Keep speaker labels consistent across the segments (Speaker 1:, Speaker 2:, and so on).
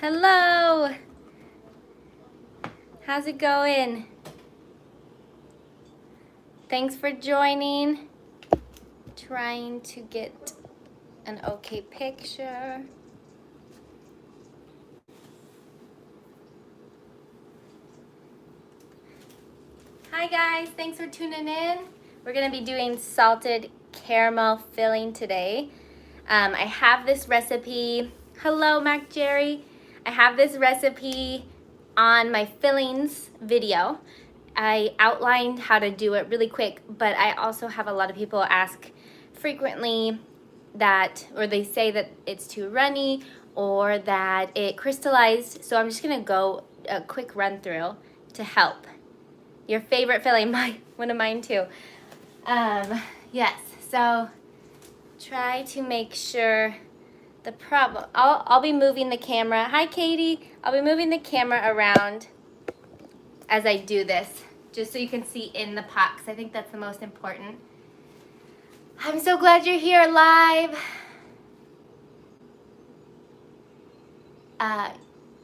Speaker 1: Hello. How's it going? Thanks for joining. Trying to get an okay picture. Hi guys, thanks for tuning in. We're gonna be doing salted caramel filling today. I have this recipe. Hello, Mac Jerry. I have this recipe on my fillings video. I outlined how to do it really quick, but I also have a lot of people ask frequently that, or they say that it's too runny or that it crystallized. So I'm just gonna go a quick run through to help. Your favorite filling, one of mine too. Yes, so try to make sure the problem, I'll be moving the camera. Hi Katie, I'll be moving the camera around as I do this, just so you can see in the pot, because I think that's the most important. I'm so glad you're here live.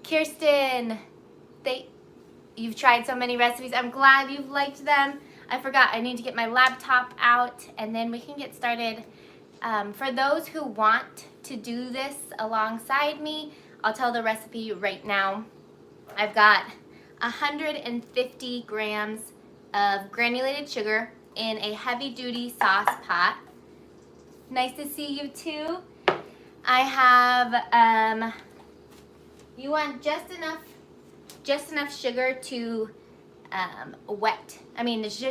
Speaker 1: Kirsten, you've tried so many recipes. I'm glad you've liked them. I forgot, I need to get my laptop out and then we can get started. For those who want to do this alongside me, I'll tell the recipe right now. I've got 150 grams of granulated sugar in a heavy-duty sauce pot. Nice to see you too. I have, you want just enough sugar to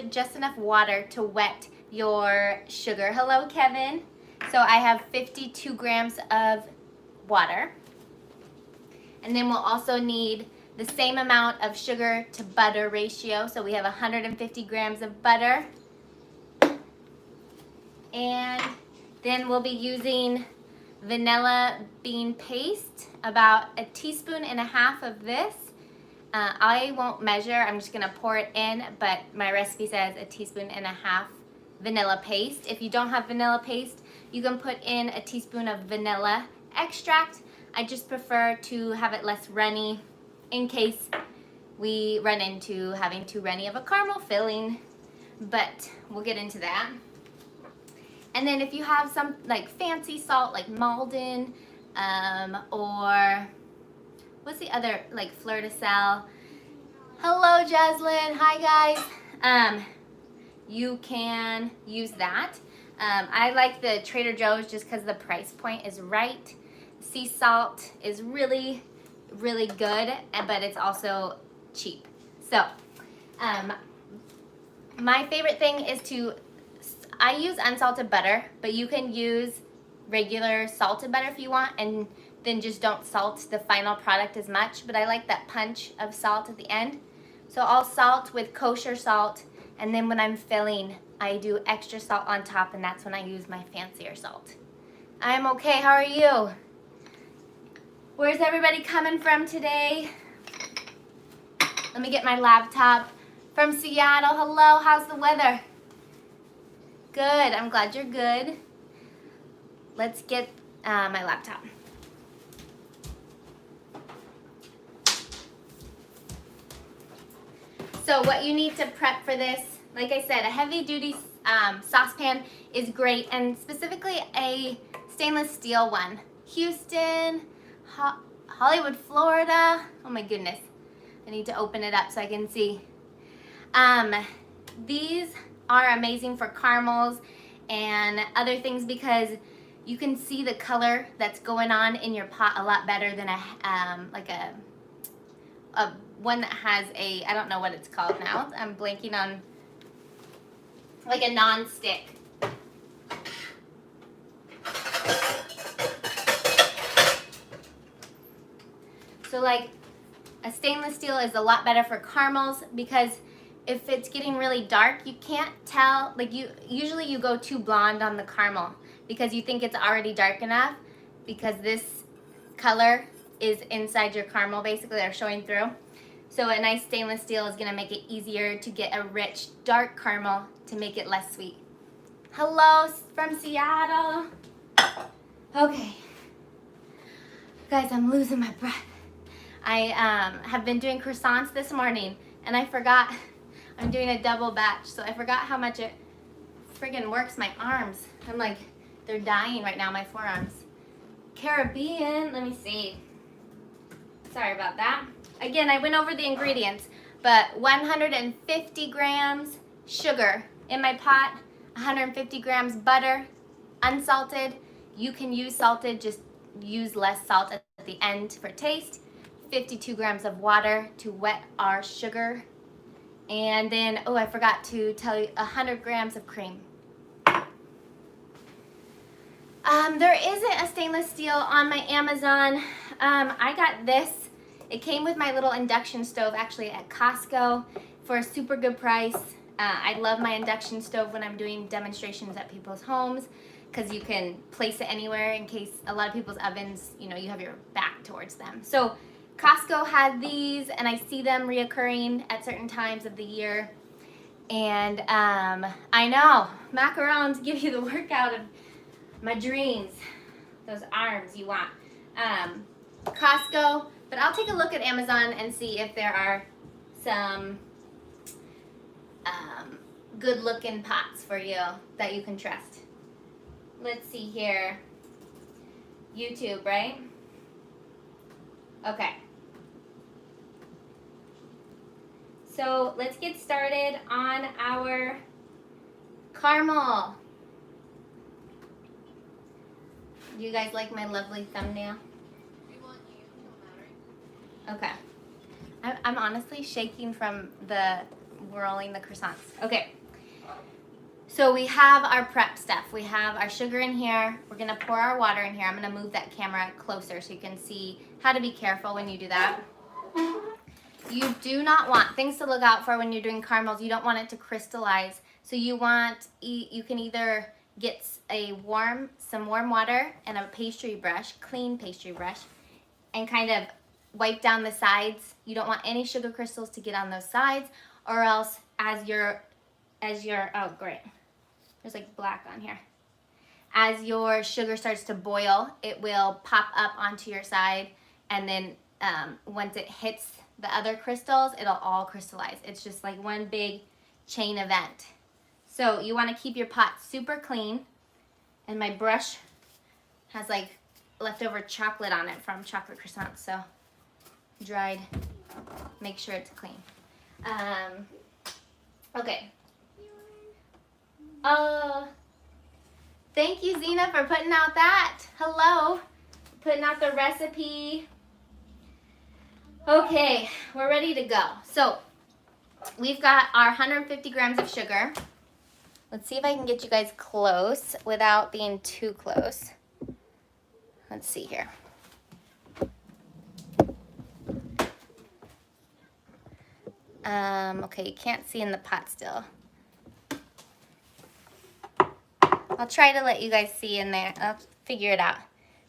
Speaker 1: just enough water to wet your sugar. Hello, Kevin. So I have 52 grams of water. And then we'll also need the same amount of sugar to butter ratio. So we have 150 grams of butter. And then we'll be using vanilla bean paste, about 1.5 teaspoons of this. I won't measure, I'm just gonna pour it in, but my recipe says 1.5 teaspoons vanilla paste. If you don't have vanilla paste, you can put in 1 teaspoon of vanilla extract. I just prefer to have it less runny in case we run into having too runny of a caramel filling, but we'll get into that. And then if you have some like fancy salt like Malden, or what's the other, like fleur de sel. Hello, Jaslyn. Hi, guys. You can use that. I like the Trader Joe's just because the price point is right. Sea salt is really, really good, but it's also cheap. So, my favorite thing is I use unsalted butter, but you can use regular salted butter if you want, and then just don't salt the final product as much, but I like that punch of salt at the end. So I'll salt with kosher salt, and then when I'm filling, I do extra salt on top, and that's when I use my fancier salt. I'm okay, how are you? Where's everybody coming from today? Let me get my laptop. From Seattle, hello, how's the weather? Good, I'm glad you're good. Let's get my laptop. So what you need to prep for this, like I said, a heavy-duty saucepan is great, and specifically a stainless steel one. Houston, Hollywood, Florida. Oh my goodness. I need to open it up so I can see. These are amazing for caramels and other things because you can see the color that's going on in your pot a lot better than a one that has I don't know what it's called now. I'm blanking on, like a non-stick. So like a stainless steel is a lot better for caramels because if it's getting really dark, you can't tell, like usually you go too blonde on the caramel because you think it's already dark enough because this color is inside your caramel basically, they're showing through. So a nice stainless steel is gonna make it easier to get a rich, dark caramel to make it less sweet. Hello from Seattle. Okay. Guys, I'm losing my breath. I have been doing croissants this morning, and I forgot I'm doing a double batch, so I forgot how much it friggin' works my arms. I'm like, they're dying right now, my forearms. Caribbean, let me see. Sorry about that. Again, I went over the ingredients, but 150 grams sugar in my pot, 150 grams butter, unsalted. You can use salted, just use less salt at the end for taste. 52 grams of water to wet our sugar. And then, oh, I forgot to tell you, 100 grams of cream. There isn't a stainless steel on my Amazon. I got this. It came with my little induction stove actually at Costco for a super good price. I love my induction stove when I'm doing demonstrations at people's homes because you can place it anywhere in case a lot of people's ovens, you know, you have your back towards them. So Costco had these, and I see them reoccurring at certain times of the year. And I know, macarons give you the workout of my dreams, those arms you want. Costco, but I'll take a look at Amazon and see if there are some good looking pots for you that you can trust. Let's see here. YouTube, right? Okay. So let's get started on our caramel. Do you guys like my lovely thumbnail?
Speaker 2: We want you, no matter.
Speaker 1: Okay. I'm honestly shaking from the rolling the croissants. Okay. So we have our prep stuff. We have our sugar in here. We're gonna pour our water in here. I'm gonna move that camera closer so you can see how to be careful when you do that. You do not want, things to look out for when you're doing caramels, you don't want it to crystallize. So you can either get some warm water and a pastry brush, clean pastry brush, and kind of wipe down the sides. You don't want any sugar crystals to get on those sides, or else as your, oh great, there's like black on here. As your sugar starts to boil, it will pop up onto your side, and then once it hits the other crystals, it'll all crystallize. It's just like one big chain event. So you want to keep your pot super clean, and my brush has like leftover chocolate on it from chocolate croissants, so dried, make sure it's clean. Okay. Thank you, Zena, for putting out that. Hello. Putting out the recipe. Okay, we're ready to go. So we've got our 150 grams of sugar. Let's see if I can get you guys close without being too close. Let's see here. Okay, you can't see in the pot still. I'll try to let you guys see in there. I'll figure it out.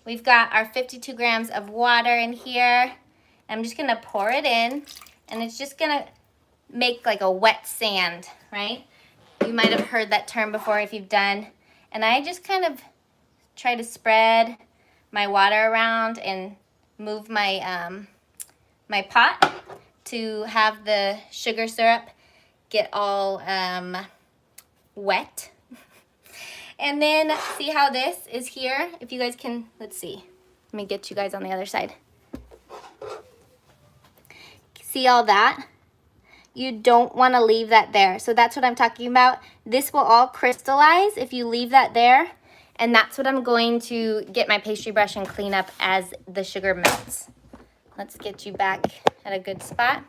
Speaker 1: We've got our 52 grams of water in here. I'm just gonna pour it in, and it's just gonna make like a wet sand, right? You might have heard that term before if you've done. And I just kind of try to spread my water around and move my my pot to have the sugar syrup get all wet. And then see how this is here? If you guys can, let's see. Let me get you guys on the other side. See all that? You don't want to leave that there. So that's what I'm talking about. This will all crystallize if you leave that there. And that's what I'm going to get my pastry brush and clean up as the sugar melts. Let's get you back at a good spot.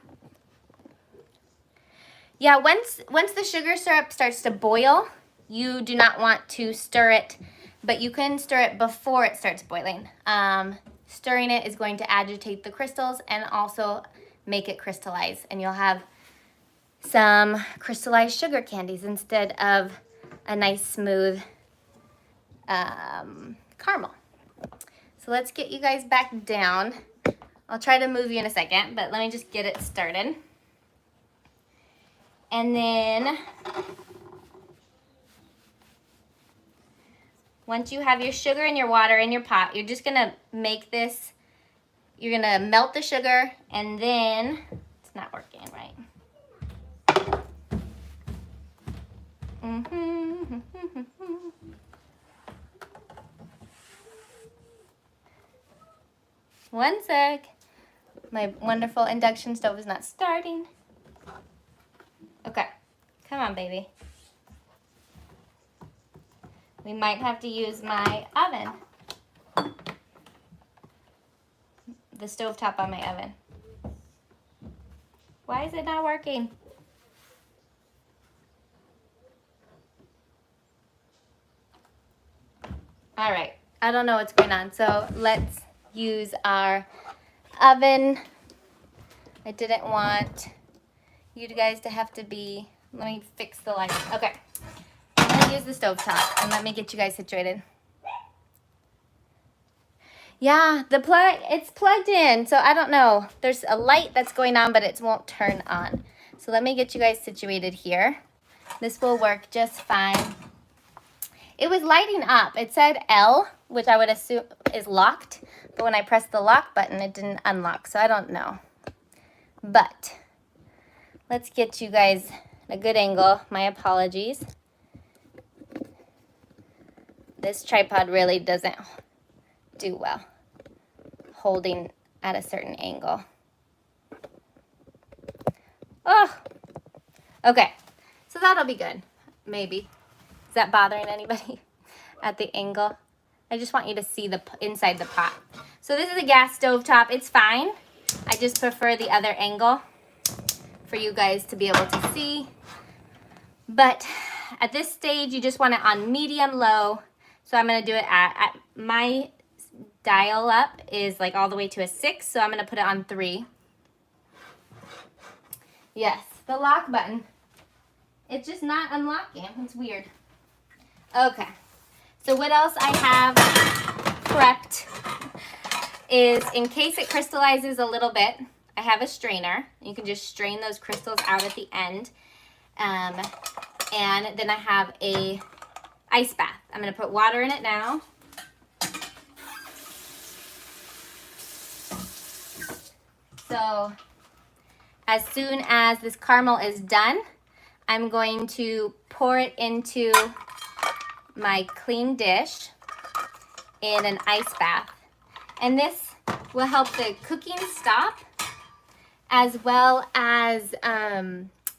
Speaker 1: Yeah, once the sugar syrup starts to boil, you do not want to stir it, but you can stir it before it starts boiling. Stirring it is going to agitate the crystals and also make it crystallize, and you'll have some crystallized sugar candies instead of a nice smooth caramel. So let's get you guys back down. I'll try to move you in a second, but let me just get it started. And then once you have your sugar and your water in your pot, you're just gonna make this you're gonna melt the sugar, and then it's not working right. One sec. My wonderful induction stove is not starting. Okay, come on, baby. We might have to use my oven. The stovetop on my oven. Why is it not working? All right, I don't know what's going on, so let's use our oven. I didn't want you guys to have to be, let me fix the light. Okay, I'm gonna use the stovetop and let me get you guys situated. Yeah, it's plugged in, so I don't know. There's a light that's going on, but it won't turn on. So let me get you guys situated here. This will work just fine. It was lighting up. It said L, which I would assume is locked, but when I pressed the lock button, it didn't unlock, so I don't know. But let's get you guys at a good angle. My apologies. This tripod really doesn't do well holding at a certain angle. Oh, okay, so that'll be good, maybe. Is that bothering anybody at the angle? I just want you to see the inside the pot. So this is a gas stove top. It's fine. I just prefer the other angle for you guys to be able to see. But at this stage, you just want it on medium low. So I'm gonna do it at my dial up is like all the way to a 6, so I'm gonna put it on 3. Yes, the lock button. It's just not unlocking. It's weird. Okay, so what else I have prepped is in case it crystallizes a little bit, I have a strainer. You can just strain those crystals out at the end. And then I have a ice bath. I'm gonna put water in it now. So as soon as this caramel is done, I'm going to pour it into my clean dish in an ice bath. And this will help the cooking stop, as well as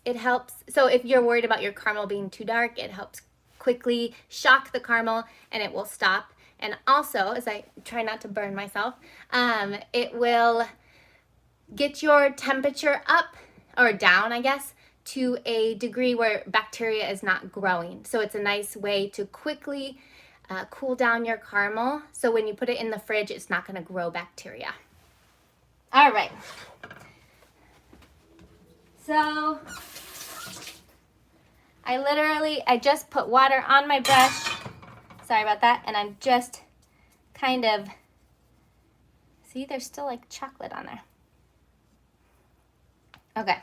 Speaker 1: it helps. So if you're worried about your caramel being too dark, it helps quickly shock the caramel and it will stop. And also, as I try not to burn myself, it will get your temperature up or down, I guess, to a degree where bacteria is not growing. So it's a nice way to quickly cool down your caramel. So when you put it in the fridge, it's not gonna grow bacteria. All right. So I just put water on my brush. Sorry about that. And I'm just kind of, see, there's still like chocolate on there. Okay.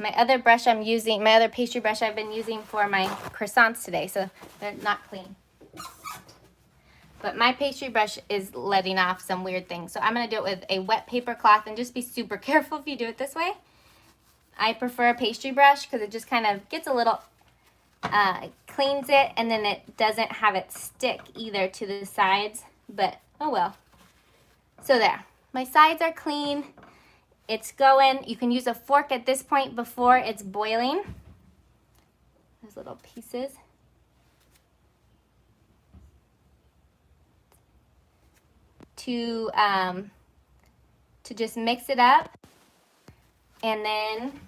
Speaker 1: My other brush I'm using, my other pastry brush I've been using for my croissants today, so they're not clean. But my pastry brush is letting off some weird things. So I'm gonna do it with a wet paper cloth, and just be super careful if you do it this way. I prefer a pastry brush because it just kind of gets a little, cleans it, and then it doesn't have it stick either to the sides, but oh well. So there, my sides are clean. It's going. You can use a fork at this point before it's boiling. Those little pieces. To just mix it up, and then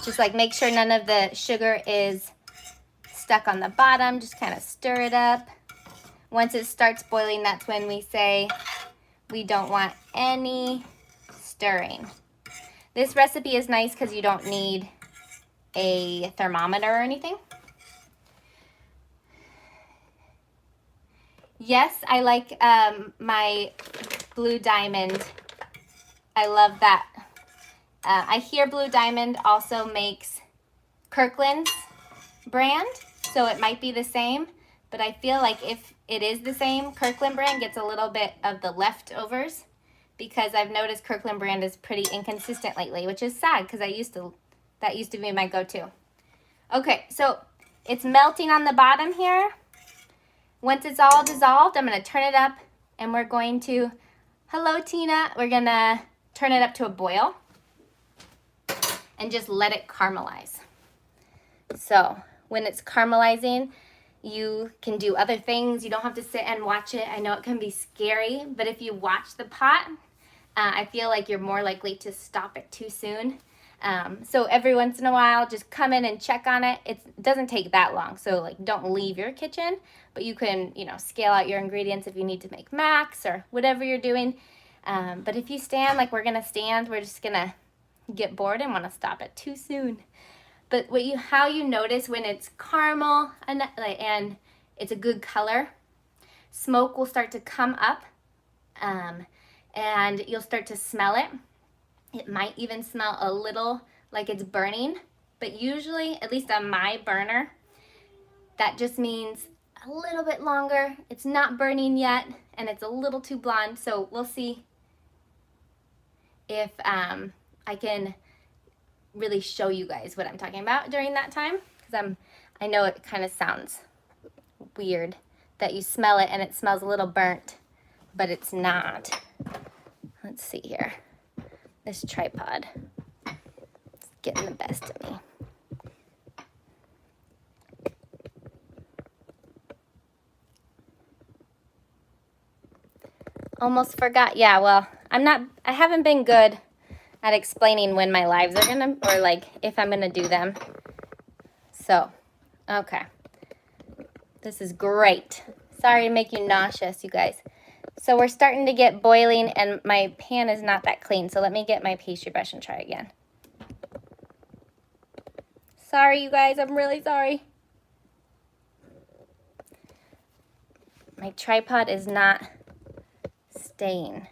Speaker 1: just like make sure none of the sugar is stuck on the bottom. Just kind of stir it up. Once it starts boiling, that's when we say we don't want any stirring. This recipe is nice because you don't need a thermometer or anything. Yes, I like my Blue Diamond. I love that. I hear Blue Diamond also makes Kirkland's brand, so it might be the same, but I feel like if it is the same, Kirkland brand gets a little bit of the leftovers, because I've noticed Kirkland brand is pretty inconsistent lately, which is sad because that used to be my go-to. Okay, so it's melting on the bottom here. Once it's all dissolved, I'm going to turn it up, and we're going to, hello Tina, we're going to turn it up to a boil and just let it caramelize. So when it's caramelizing, you can do other things. You don't have to sit and watch it. I know it can be scary, but if you watch the pot, I feel like you're more likely to stop it too soon. So every once in a while, just come in and check on it. It doesn't take that long, so like don't leave your kitchen, but you can, you know, scale out your ingredients if you need to make macs or whatever you're doing. But if you stand like we're gonna stand, we're just gonna get bored and want to stop it too soon. But how you notice when it's caramel and it's a good color, smoke will start to come up, and you'll start to smell it. It might even smell a little like it's burning, but usually, at least on my burner, that just means a little bit longer. It's not burning yet, and it's a little too blonde. So we'll see if I can really show you guys what I'm talking about during that time, because I know it kind of sounds weird that you smell it and it smells a little burnt, but it's not. Let's see here. This tripod is getting the best of me. Almost forgot. Yeah, well, I haven't been good at explaining when my lives are gonna, or like if I'm gonna do them. So, okay. This is great. Sorry to make you nauseous, you guys. So we're starting to get boiling, and my pan is not that clean, so let me get my pastry brush and try again. Sorry, you guys, I'm really sorry. My tripod is not staying.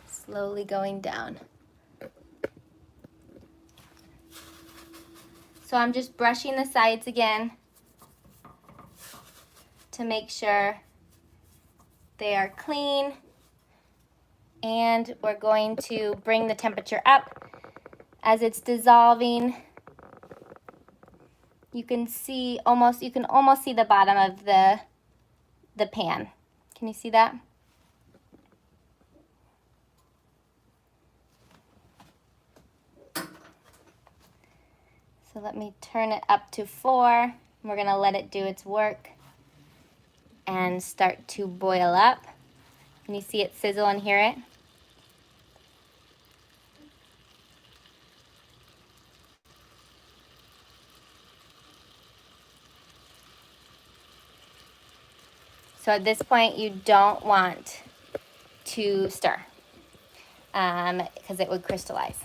Speaker 1: Slowly going down. So I'm just brushing the sides again to make sure they are clean. And we're going to bring the temperature up as it's dissolving. You can almost see the bottom of the pan. Can you see that? So let me turn it up to 4. We're gonna let it do its work and start to boil up. Can you see it sizzle and hear it? So at this point, you don't want to stir because it would crystallize.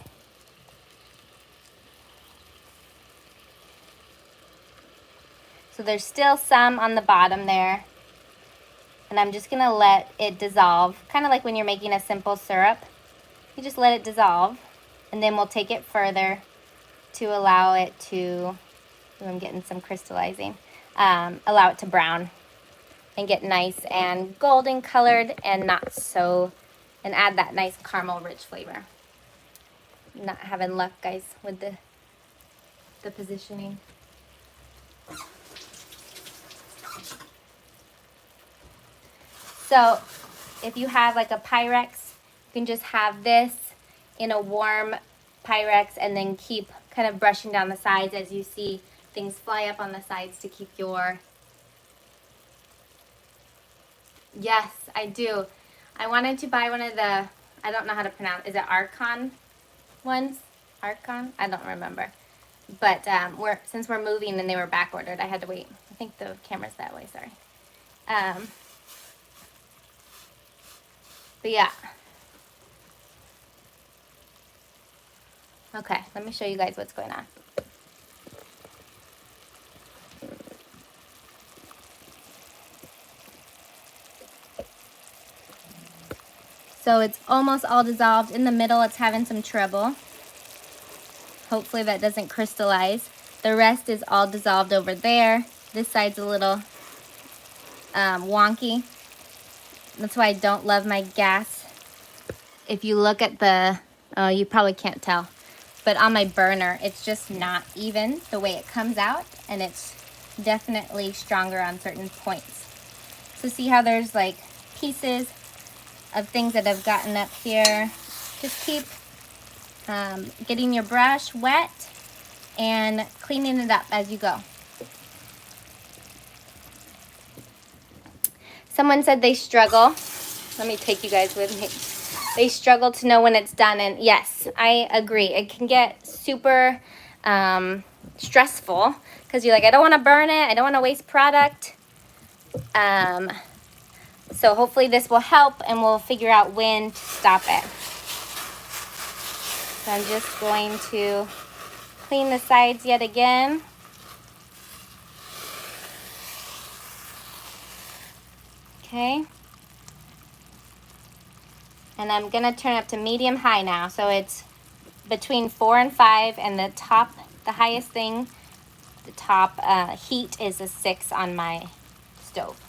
Speaker 1: So there's still some on the bottom there. And I'm just gonna let it dissolve, kind of like when you're making a simple syrup. You just let it dissolve, and then we'll take it further to allow it to, I'm getting some crystallizing, allow it to brown and get nice and golden colored and and add that nice caramel rich flavor. Not having luck, guys, with the positioning. So if you have like a Pyrex, you can just have this in a warm Pyrex and then keep kind of brushing down the sides as you see things fly up on the sides to keep your... Yes, I do. I wanted to buy one of the, I don't know how to pronounce, is it Archon ones? Archon? I don't remember. But since we're moving and they were back ordered, I had to wait. I think the camera's that way, sorry. But yeah. Okay, let me show you guys what's going on. So it's almost all dissolved. In the middle, it's having some trouble. Hopefully that doesn't crystallize. The rest is all dissolved over there. This side's a little wonky. That's why I don't love my gas. If you look at the, oh, you probably can't tell, but on my burner, it's just not even the way it comes out, and it's definitely stronger on certain points. So see how there's like pieces of things that have gotten up here. Just keep getting your brush wet and cleaning it up as you go. Someone said they struggle. Let me take you guys with me. They struggle to know when it's done, and yes, I agree. It can get super stressful because you're like, I don't want to burn it. I don't want to waste product. So hopefully this will help, and we'll figure out when to stop it. So I'm just going to clean the sides yet again. Okay. And I'm gonna turn up to medium high now. So it's between 4 and 5, and the top, the highest thing, the top heat is a 6 on my stove.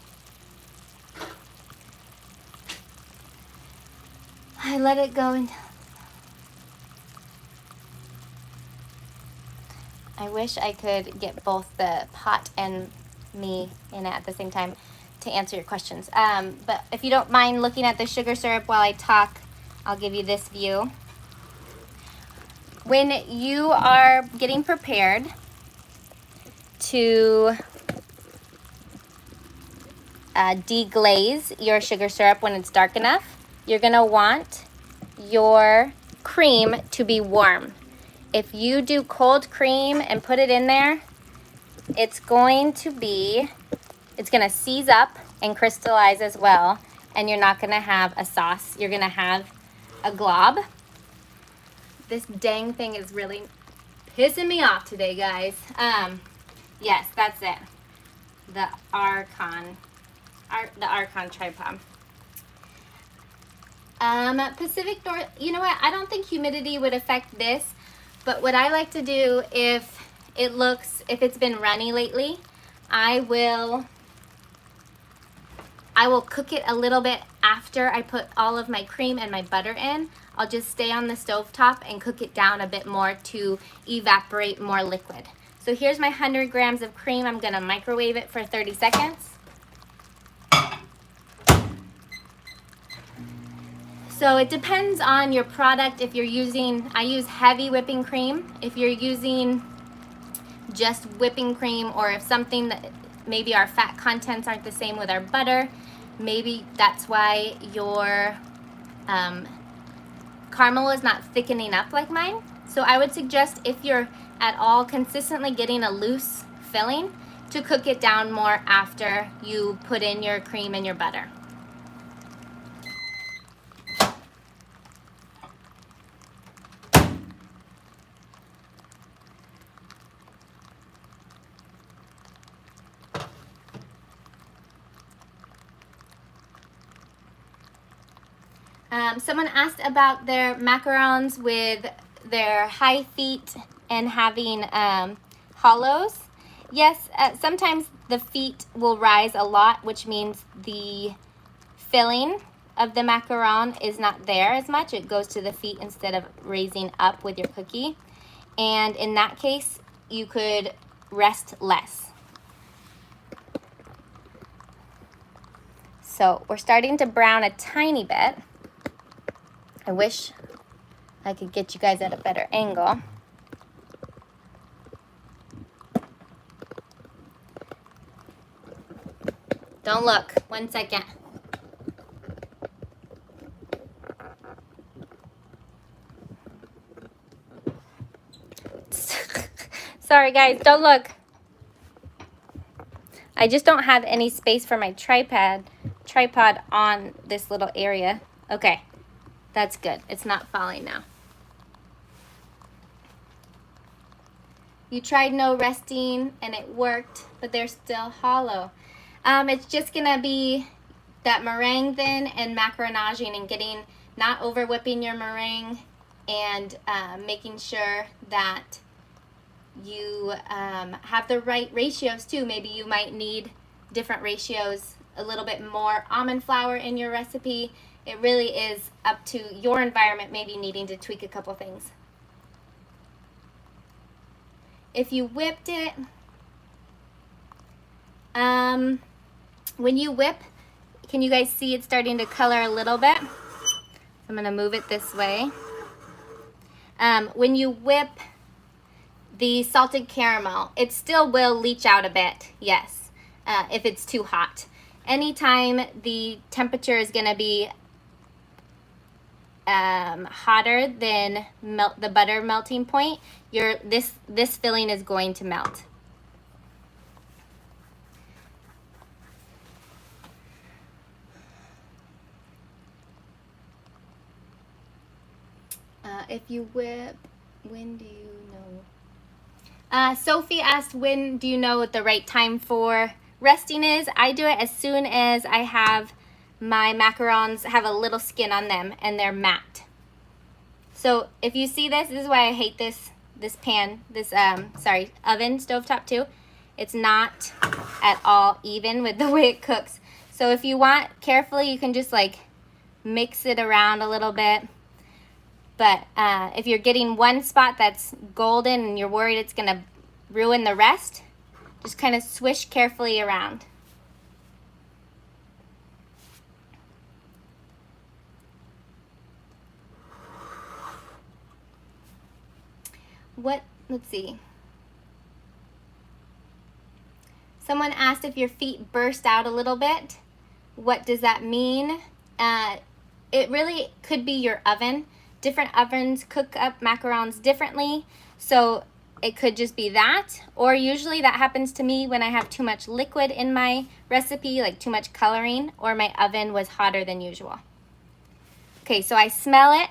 Speaker 1: I let it go and I wish I could get both the pot and me in it at the same time to answer your questions. But if you don't mind looking at the sugar syrup while I talk, I'll give you this view. When you are getting prepared to deglaze your sugar syrup when it's dark enough, you're gonna want your cream to be warm. If you do cold cream and put it in there, it's gonna seize up and crystallize as well, and you're not gonna have a sauce. You're gonna have a glob. This dang thing is really pissing me off today, guys. Yes, that's it. The Archon tripod. Pacific North, you know what? I don't think humidity would affect this, but what I like to do if it's been runny lately, I will cook it a little bit after I put all of my cream and my butter in. I'll just stay on the stovetop and cook it down a bit more to evaporate more liquid. So here's my 100 grams of cream. I'm gonna microwave it for 30 seconds. So it depends on your product. If you're using, I use heavy whipping cream. If you're using just whipping cream, or if something that maybe our fat contents aren't the same with our butter, maybe that's why your caramel is not thickening up like mine. So I would suggest, if you're at all consistently getting a loose filling, to cook it down more after you put in your cream and your butter. Someone asked about their macarons with their high feet and having hollows. Yes, sometimes the feet will rise a lot, which means the filling of the macaron is not there as much. It goes to the feet instead of raising up with your cookie. And in that case, you could rest less. So we're starting to brown a tiny bit. I wish I could get you guys at a better angle. Don't look. 1 second. Sorry guys, don't look. I just don't have any space for my tripod on this little area. Okay. That's good. It's not falling now. You tried no resting and it worked, but they're still hollow. It's just gonna be that meringue then and macaronaging and not over whipping your meringue, and making sure that you have the right ratios too. Maybe you might need different ratios, a little bit more almond flour in your recipe. It really is up to your environment, maybe needing to tweak a couple things. If you whipped it, when you whip, can you guys see it's starting to color a little bit? I'm gonna move it this way. When you whip the salted caramel, it still will leach out a bit, yes, if it's too hot. Anytime the temperature is gonna be hotter than the butter melting point, this filling is going to melt. If you whip, when do you know? Sophie asked, when do you know what the right time for resting is? I do it as soon as I have my macarons have a little skin on them and they're matte. So if you see this is why I hate this pan, oven, stovetop too. It's not at all even with the way it cooks. So if you want carefully, you can just like mix it around a little bit. But if you're getting one spot that's golden and you're worried it's gonna ruin the rest, just kind of swish carefully around. Let's see. Someone asked if your feet burst out a little bit. What does that mean? It really could be your oven. Different ovens cook up macarons differently, so it could just be that, or usually that happens to me when I have too much liquid in my recipe, like too much coloring, or my oven was hotter than usual. Okay, so I smell it.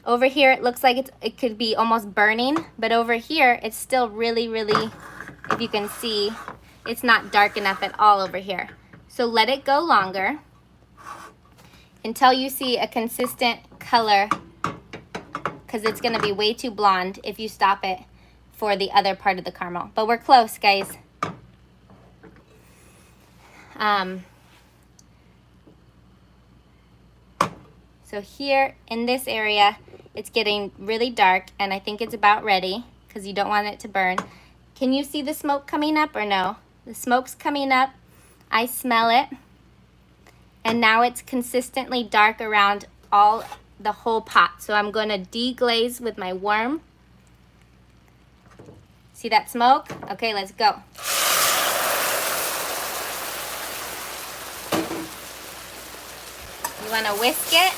Speaker 1: Over here it looks like it could be almost burning, but over here it's still really, if you can see, it's not dark enough at all over here. So let it go longer until you see a consistent color, because it's going to be way too blonde if you stop it for the other part of the caramel. But we're close, guys. So here in this area, it's getting really dark, and I think it's about ready because you don't want it to burn. Can you see the smoke coming up or no? The smoke's coming up. I smell it. And now it's consistently dark around the whole pot. So I'm going to deglaze with my worm. See that smoke? Okay, let's go. You want to whisk it?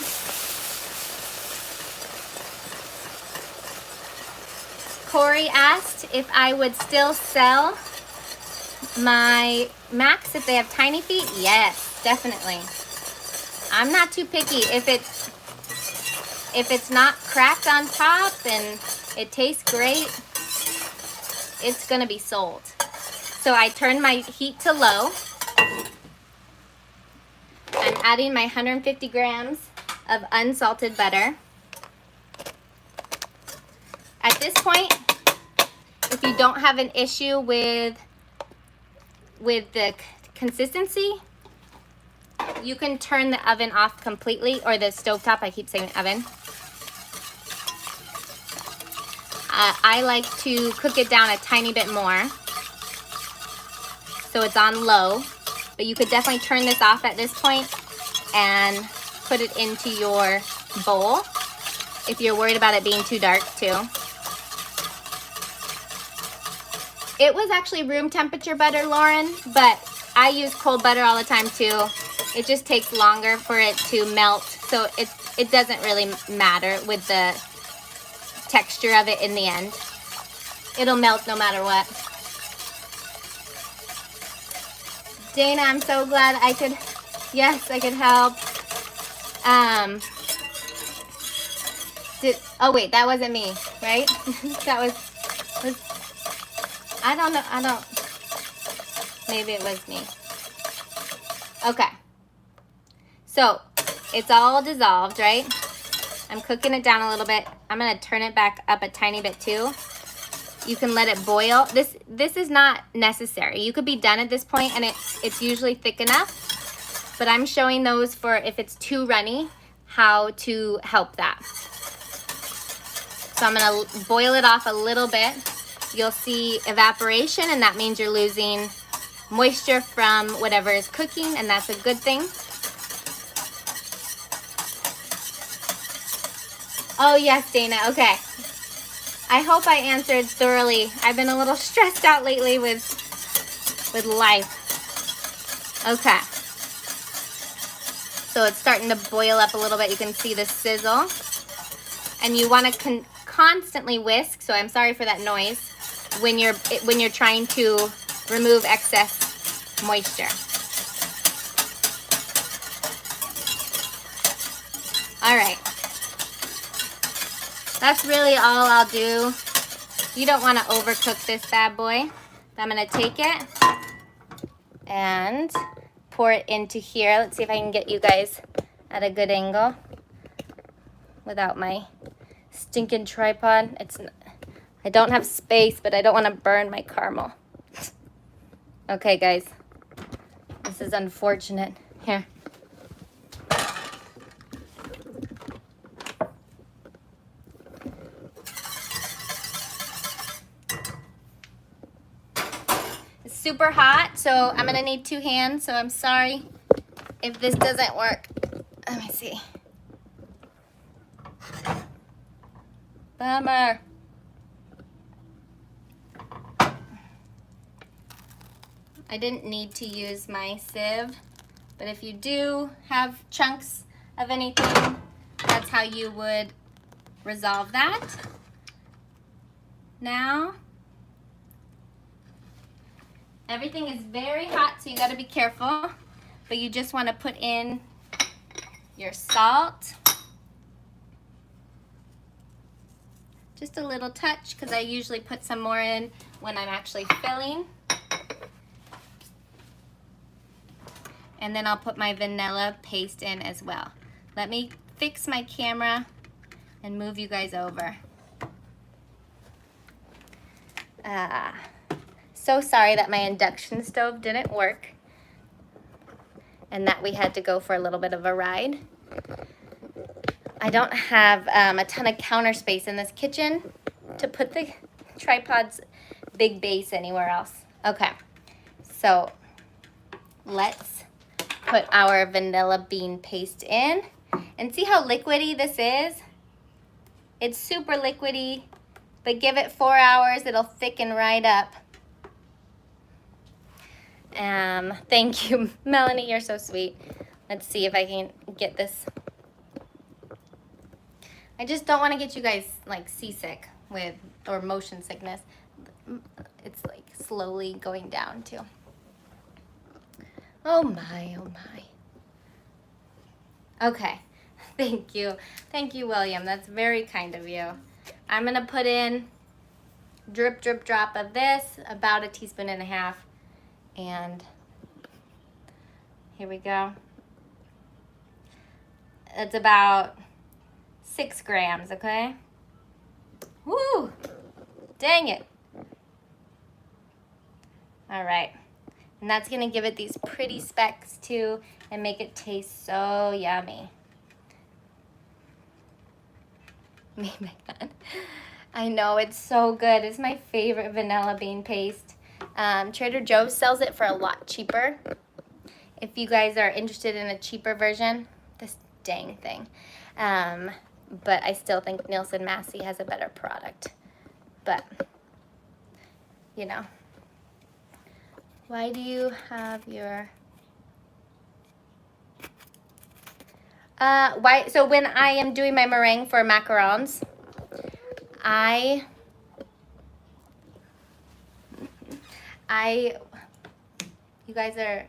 Speaker 1: Corey asked if I would still sell my Macs if they have tiny feet. Yes, definitely. I'm not too picky. If it's not cracked on top and it tastes great, it's gonna be sold. So I turned my heat to low. I'm adding my 150 grams of unsalted butter. At this point, if you don't have an issue with the consistency, you can turn the oven off completely, or the stovetop, I keep saying oven. I like to cook it down a tiny bit more, so it's on low, but you could definitely turn this off at this point and put it into your bowl if you're worried about it being too dark too. It was actually room temperature butter, Lauren, but I use cold butter all the time too. It just takes longer for it to melt, so it doesn't really matter with the texture of it in the end. It'll melt no matter what. Dana, I'm so glad I could help. Oh wait, that wasn't me, right? That was I don't know, maybe it was me. Okay. So it's all dissolved, right? I'm cooking it down a little bit. I'm gonna turn it back up a tiny bit too. You can let it boil. This is not necessary. You could be done at this point and it's usually thick enough, but I'm showing those for if it's too runny, how to help that. So I'm gonna boil it off a little bit. You'll see evaporation, and that means you're losing moisture from whatever is cooking, and that's a good thing. Oh yes, Dana, okay. I hope I answered thoroughly. I've been a little stressed out lately with life. Okay. So it's starting to boil up a little bit. You can see the sizzle. And you want to constantly whisk, so I'm sorry for that noise, when you're trying to remove excess moisture. All right. That's really all I'll do. You don't want to overcook this bad boy. I'm going to take it and pour it into here. Let's see if I can get you guys at a good angle without my stinking tripod. I don't have space, but I don't want to burn my caramel. Okay, guys. This is unfortunate. Here. It's super hot, so I'm gonna need 2 hands, so I'm sorry if this doesn't work. Let me see. Bummer. I didn't need to use my sieve, but if you do have chunks of anything, that's how you would resolve that. Now, everything is very hot, so you gotta be careful, but you just wanna put in your salt. Just a little touch, because I usually put some more in when I'm actually filling. And then I'll put my vanilla paste in as well. Let me fix my camera and move you guys over. So sorry that my induction stove didn't work and that we had to go for a little bit of a ride. I don't have a ton of counter space in this kitchen to put the tripod's big base anywhere else. Okay, so let's put our vanilla bean paste in. And see how liquidy this is? It's super liquidy, but give it 4 hours, it'll thicken right up. Thank you, Melanie, you're so sweet. Let's see if I can get this. I just don't want to get you guys like seasick or motion sickness. It's like slowly going down too. Oh my, oh my. Okay, thank you. Thank you, William. That's very kind of you. I'm gonna put in drip, drip, drop of this, about 1.5 teaspoons. And here we go. It's about 6 grams, okay? Woo! Dang it. All right. And that's gonna give it these pretty specks too and make it taste so yummy. Me, my God. I know, it's so good. It's my favorite vanilla bean paste. Trader Joe's sells it for a lot cheaper. If you guys are interested in a cheaper version, this dang thing. But I still think Nielsen Massey has a better product. But, you know. Why do you have your... So when I am doing my meringue for macarons, you guys are,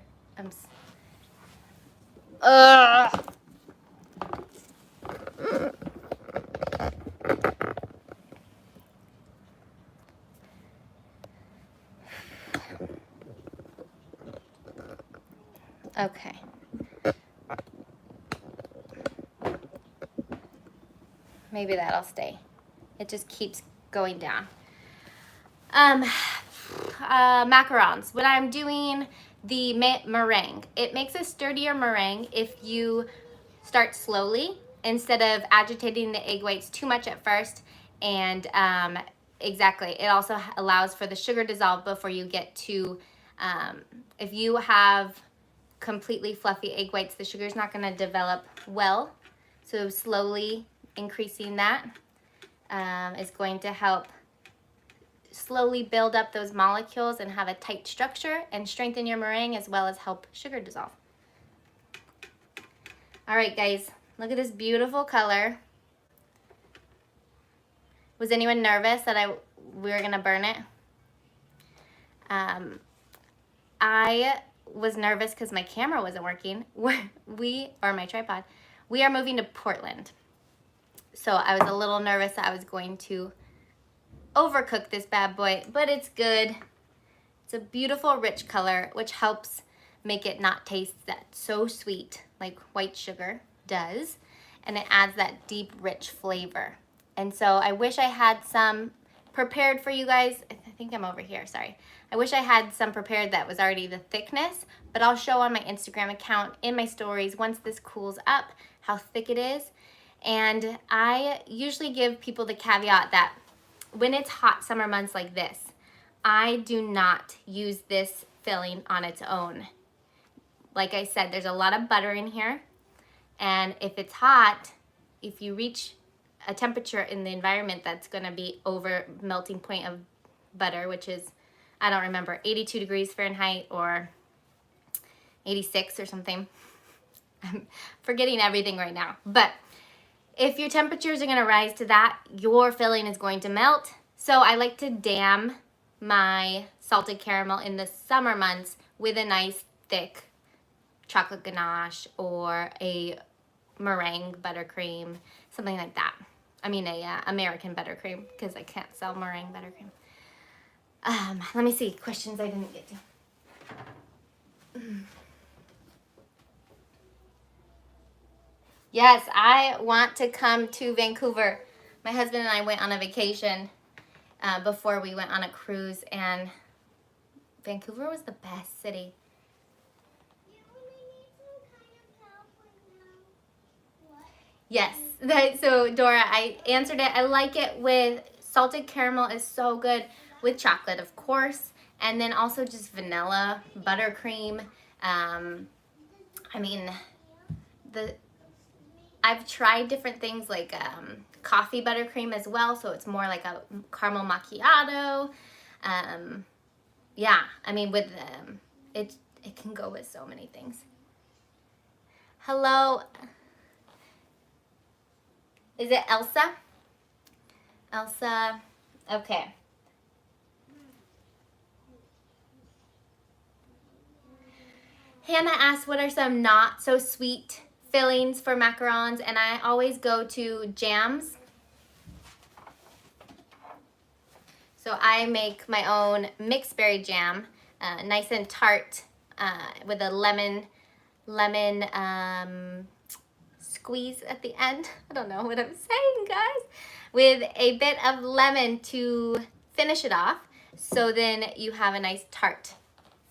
Speaker 1: okay. maybe that'll stay. It just keeps going down. Macarons. When I'm doing the meringue, it makes a sturdier meringue if you start slowly instead of agitating the egg whites too much at first. And exactly, it also allows for the sugar dissolve before you get to, if you have completely fluffy egg whites, the sugar's not going to develop well. So slowly increasing that is going to help slowly build up those molecules and have a tight structure and strengthen your meringue as well as help sugar dissolve. All right, guys, look at this beautiful color. Was anyone nervous that we were gonna burn it? I was nervous because my camera wasn't working. Or my tripod. We are moving to Portland. So I was a little nervous that I was going to overcook this bad boy, but it's good. It's a beautiful rich color, which helps make it not taste that so sweet like white sugar does, and it adds that deep rich flavor. And so I wish I had some prepared for you guys. I think I'm over here, sorry. I wish I had some prepared that was already the thickness, but I'll show on my Instagram account in my stories once this cools up how thick it is. And I usually give people the caveat that when it's hot summer months like this, I do not use this filling on its own. Like I said, there's a lot of butter in here. And if it's hot, if you reach a temperature in the environment that's going to be over melting point of butter, which is, I don't remember, 82 degrees Fahrenheit or 86 or something. I'm forgetting everything right now. But if your temperatures are going to rise to that, your filling is going to melt. So I like to dam my salted caramel in the summer months with a nice thick chocolate ganache or a meringue buttercream, something like that. I mean a American buttercream, because I can't sell meringue buttercream. Let me see, questions I didn't get to. Yes, I want to come to Vancouver. My husband and I went on a vacation before we went on a cruise, and Vancouver was the best city. Yes, so Dora, I answered it. I like it with salted caramel is so good with chocolate, of course, and then also just vanilla, buttercream. I mean, I've tried different things like coffee buttercream as well, so it's more like a caramel macchiato. Yeah, I mean, with it can go with so many things. Hello. Is it Elsa? Elsa, okay. Hannah asked, what are some not so sweet fillings for macarons? And I always go to jams. So I make my own mixed berry jam, nice and tart, with a lemon squeeze at the end. I don't know what I'm saying, guys. With a bit of lemon to finish it off. So then you have a nice tart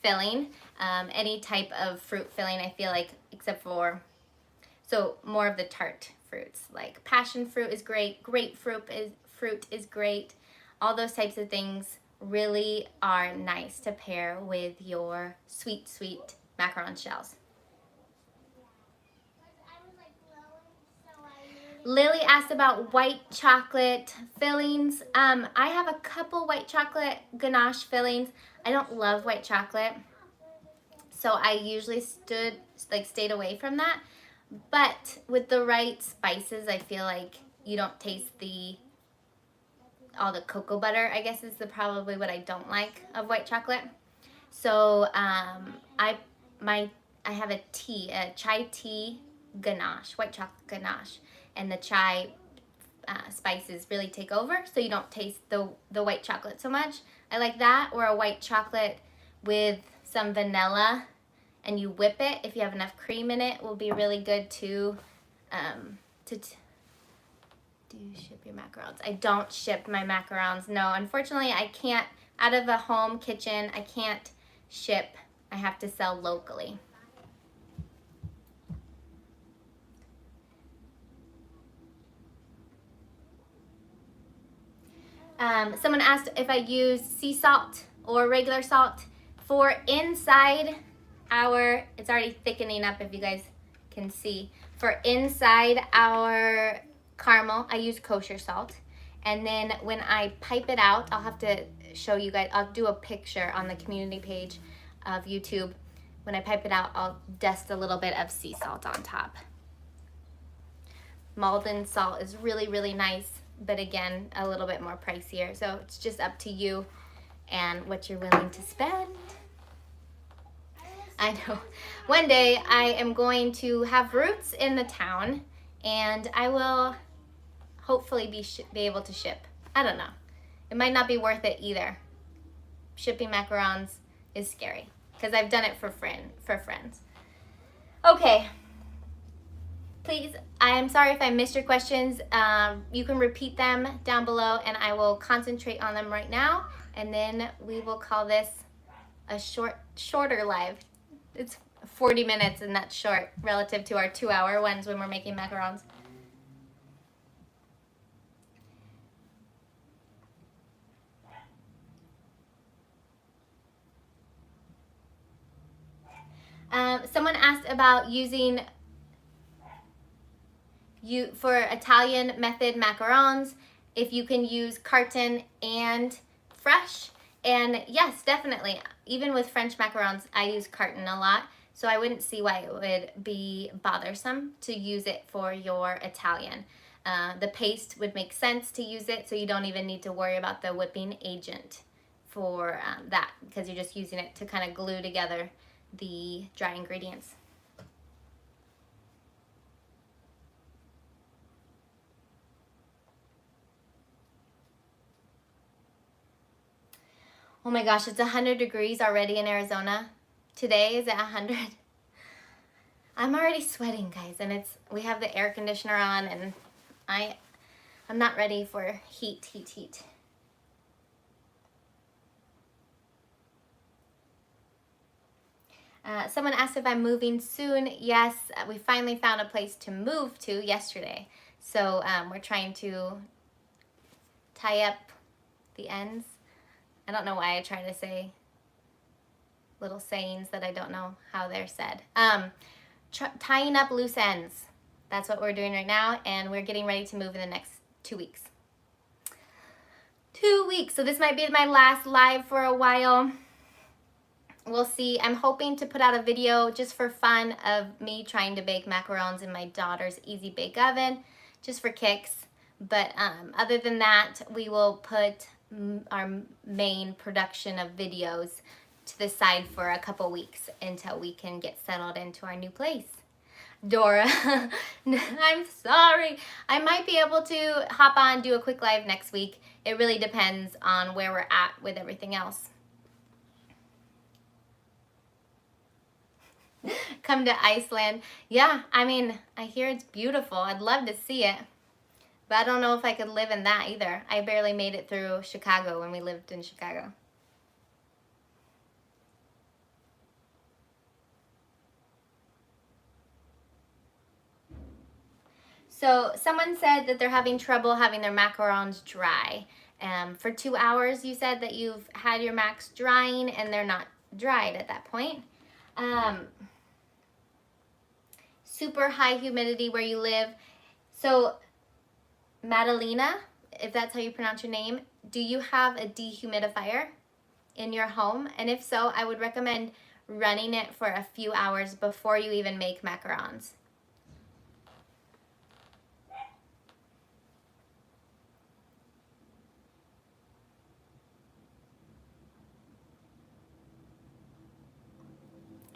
Speaker 1: filling. Any type of fruit filling, I feel like, except for, so more of the tart fruits. Like passion fruit is great, grapefruit is great. All those types of things really are nice to pair with your sweet, sweet macaron shells. Lily asked about white chocolate fillings. I have a couple white chocolate ganache fillings. I don't love white chocolate, so I usually stayed away from that. But with the right spices, I feel like you don't taste all the cocoa butter, I guess, is probably what I don't like of white chocolate. So I have a chai tea ganache, white chocolate ganache, and the chai spices really take over, so you don't taste the white chocolate so much. I like that, or a white chocolate with some vanilla, and you whip it. If you have enough cream in it, will be really good too. Do Do you ship your macarons? I don't ship my macarons. No, unfortunately, I can't. Out of a home kitchen, I can't ship. I have to sell locally. Someone asked if I use sea salt or regular salt for inside our, it's already thickening up if you guys can see. For inside our caramel, I use kosher salt. And then when I pipe it out, I'll have to show you guys, I'll do a picture on the community page of YouTube. When I pipe it out, I'll dust a little bit of sea salt on top. Maldon salt is really, really nice, but again, a little bit more pricier. So it's just up to you and what you're willing to spend. I know. One day I am going to have roots in the town and I will hopefully be able to ship. I don't know. It might not be worth it either. Shipping macarons is scary because I've done it for friends. Okay. Please, I am sorry if I missed your questions. You can repeat them down below and I will concentrate on them right now. And then we will call this a shorter live. It's 40 minutes and that's short relative to our 2-hour ones when we're making macarons. Someone asked about using for Italian method macarons, if you can use carton and fresh. And yes, definitely. Even with French macarons, I use carton a lot. So I wouldn't see why it would be bothersome to use it for your Italian. The paste would make sense to use it, so you don't even need to worry about the whipping agent for that, because you're just using it to kind of glue together the dry ingredients. Oh my gosh, it's 100 degrees already in Arizona. Today is at 100. I'm already sweating, guys, and we have the air conditioner on, and I'm not ready for heat. Someone asked if I'm moving soon. Yes, we finally found a place to move to yesterday. So we're trying to tie up the ends. I don't know why I try to say little sayings that I don't know how they're said. Tying up loose ends. That's what we're doing right now, and we're getting ready to move in the next 2 weeks. 2 weeks. So this might be my last live for a while. We'll see. I'm hoping to put out a video just for fun of me trying to bake macarons in my daughter's easy bake oven, just for kicks. But other than that, we will put our main production of videos to the side for a couple weeks until we can get settled into our new place. Dora, I'm sorry. I might be able to hop on, do a quick live next week. It really depends on where we're at with everything else. Come to Iceland. Yeah, I mean, I hear it's beautiful. I'd love to see it. But I don't know if I could live in that either. I barely made it through Chicago when we lived in Chicago. So someone said that they're having trouble having their macarons dry. For 2 hours, you said that you've had your macs drying and they're not dried at that point. Super high humidity where you live. So Madalena, if that's how you pronounce your name, do you have a dehumidifier in your home? And if so, I would recommend running it for a few hours before you even make macarons.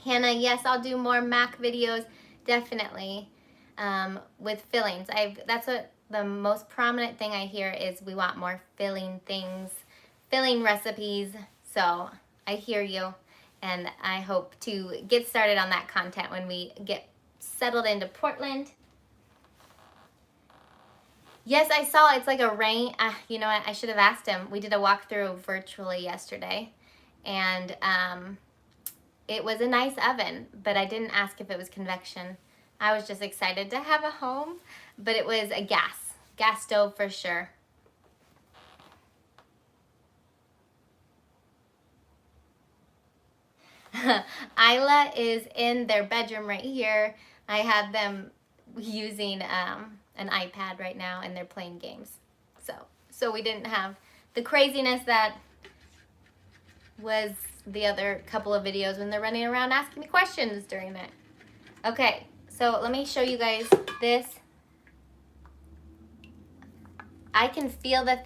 Speaker 1: Hannah, yes, I'll do more mac videos, definitely, with fillings. That's what the most prominent thing I hear is we want more filling things, filling recipes. So I hear you, and I hope to get started on that content when we get settled into Portland. Yes, I saw. It's like a rain. You know what? I should have asked him. We did a walkthrough virtually yesterday, and it was a nice oven, but I didn't ask if it was convection. I was just excited to have a home, but it was a gas stove for sure. Isla is in their bedroom right here. I have them using an iPad right now, and they're playing games. So we didn't have the craziness that was the other couple of videos when they're running around asking me questions during it. Okay, so let me show you guys this. I can feel the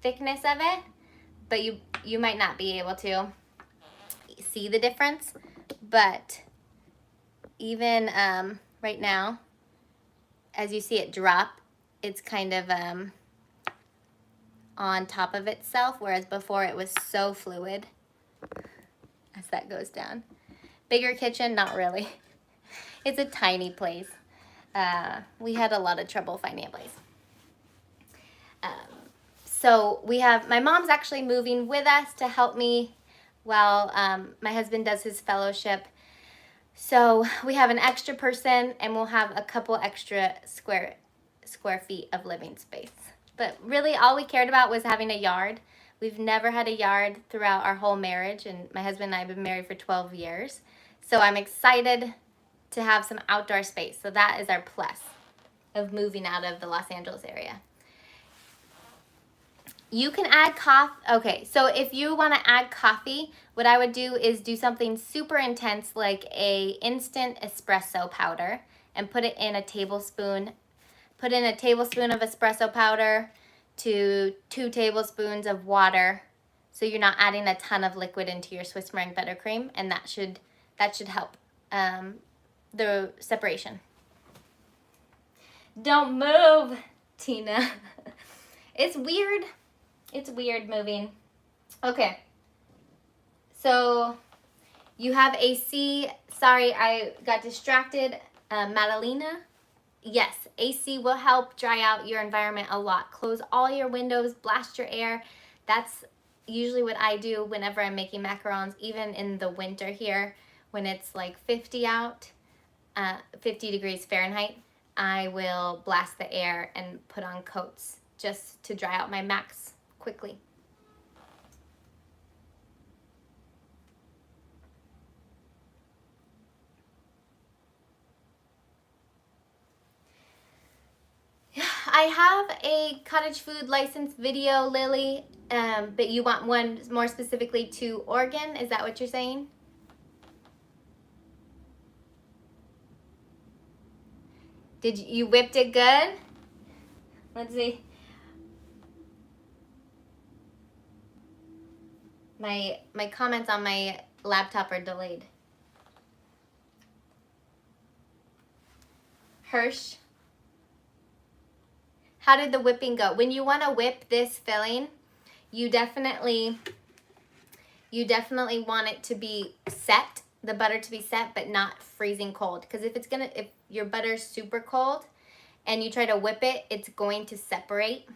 Speaker 1: thickness of it, but you might not be able to see the difference. But even right now, as you see it drop, it's kind of on top of itself, whereas before it was so fluid as that goes down. Bigger kitchen, not really. It's a tiny place. We had a lot of trouble finding a place. So we have, my mom's actually moving with us to help me while my husband does his fellowship. So we have an extra person, and we'll have a couple extra square feet of living space. But really all we cared about was having a yard. We've never had a yard throughout our whole marriage, and my husband and I have been married for 12 years. So I'm excited to have some outdoor space. So that is our plus of moving out of the Los Angeles area. You can add coffee. Okay, so if you want to add coffee, what I would do is do something super intense like a instant espresso powder and put it in a tablespoon. Put in a tablespoon of espresso powder to 2 tablespoons of water, so you're not adding a ton of liquid into your Swiss meringue buttercream, and that should help the separation. Don't move, Tina. It's weird. It's weird moving. Okay. So you have AC. Sorry, I got distracted. Madalena. Yes, AC will help dry out your environment a lot. Close all your windows, blast your air. That's usually what I do whenever I'm making macarons, even in the winter here when it's like 50 out, 50 degrees Fahrenheit. I will blast the air and put on coats just to dry out my macs quickly. I have a cottage food license video, Lily, but you want one more specifically to Oregon? Is that what you're saying? Did you whipped it good? Let's see. My comments on my laptop are delayed. Hirsch. How did the whipping go? When you want to whip this filling, you definitely want it to be set, the butter to be set, but not freezing cold. Because if your butter's super cold and you try to whip it, it's going to separate.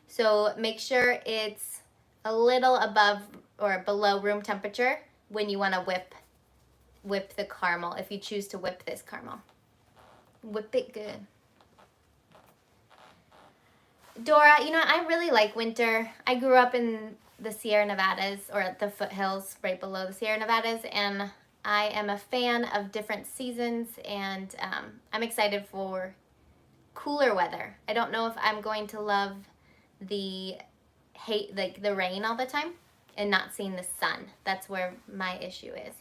Speaker 1: So make sure it's a little above or below room temperature when you want to whip the caramel, if you choose to whip this caramel. Whip it good. Dora, you know, I really like winter. I grew up in the Sierra Nevadas, or the foothills right below the Sierra Nevadas, and I am a fan of different seasons, and I'm excited for cooler weather. I don't know if I'm going to love the rain all the time and not seeing the sun. That's where my issue is.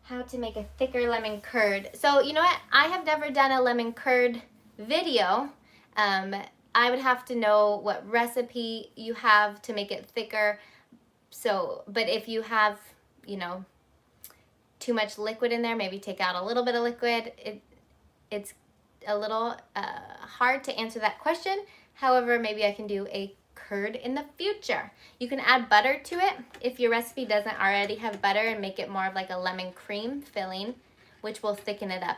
Speaker 1: How to make a thicker lemon curd. So, you know what? I have never done a lemon curd video. I would have to know what recipe you have to make it thicker. So, but if you have, you know, too much liquid in there, maybe take out a little bit of liquid. It's a little hard to answer that question. However, maybe I can do a curd in the future. You can add butter to it if your recipe doesn't already have butter, and make it more of like a lemon cream filling, which will thicken it up.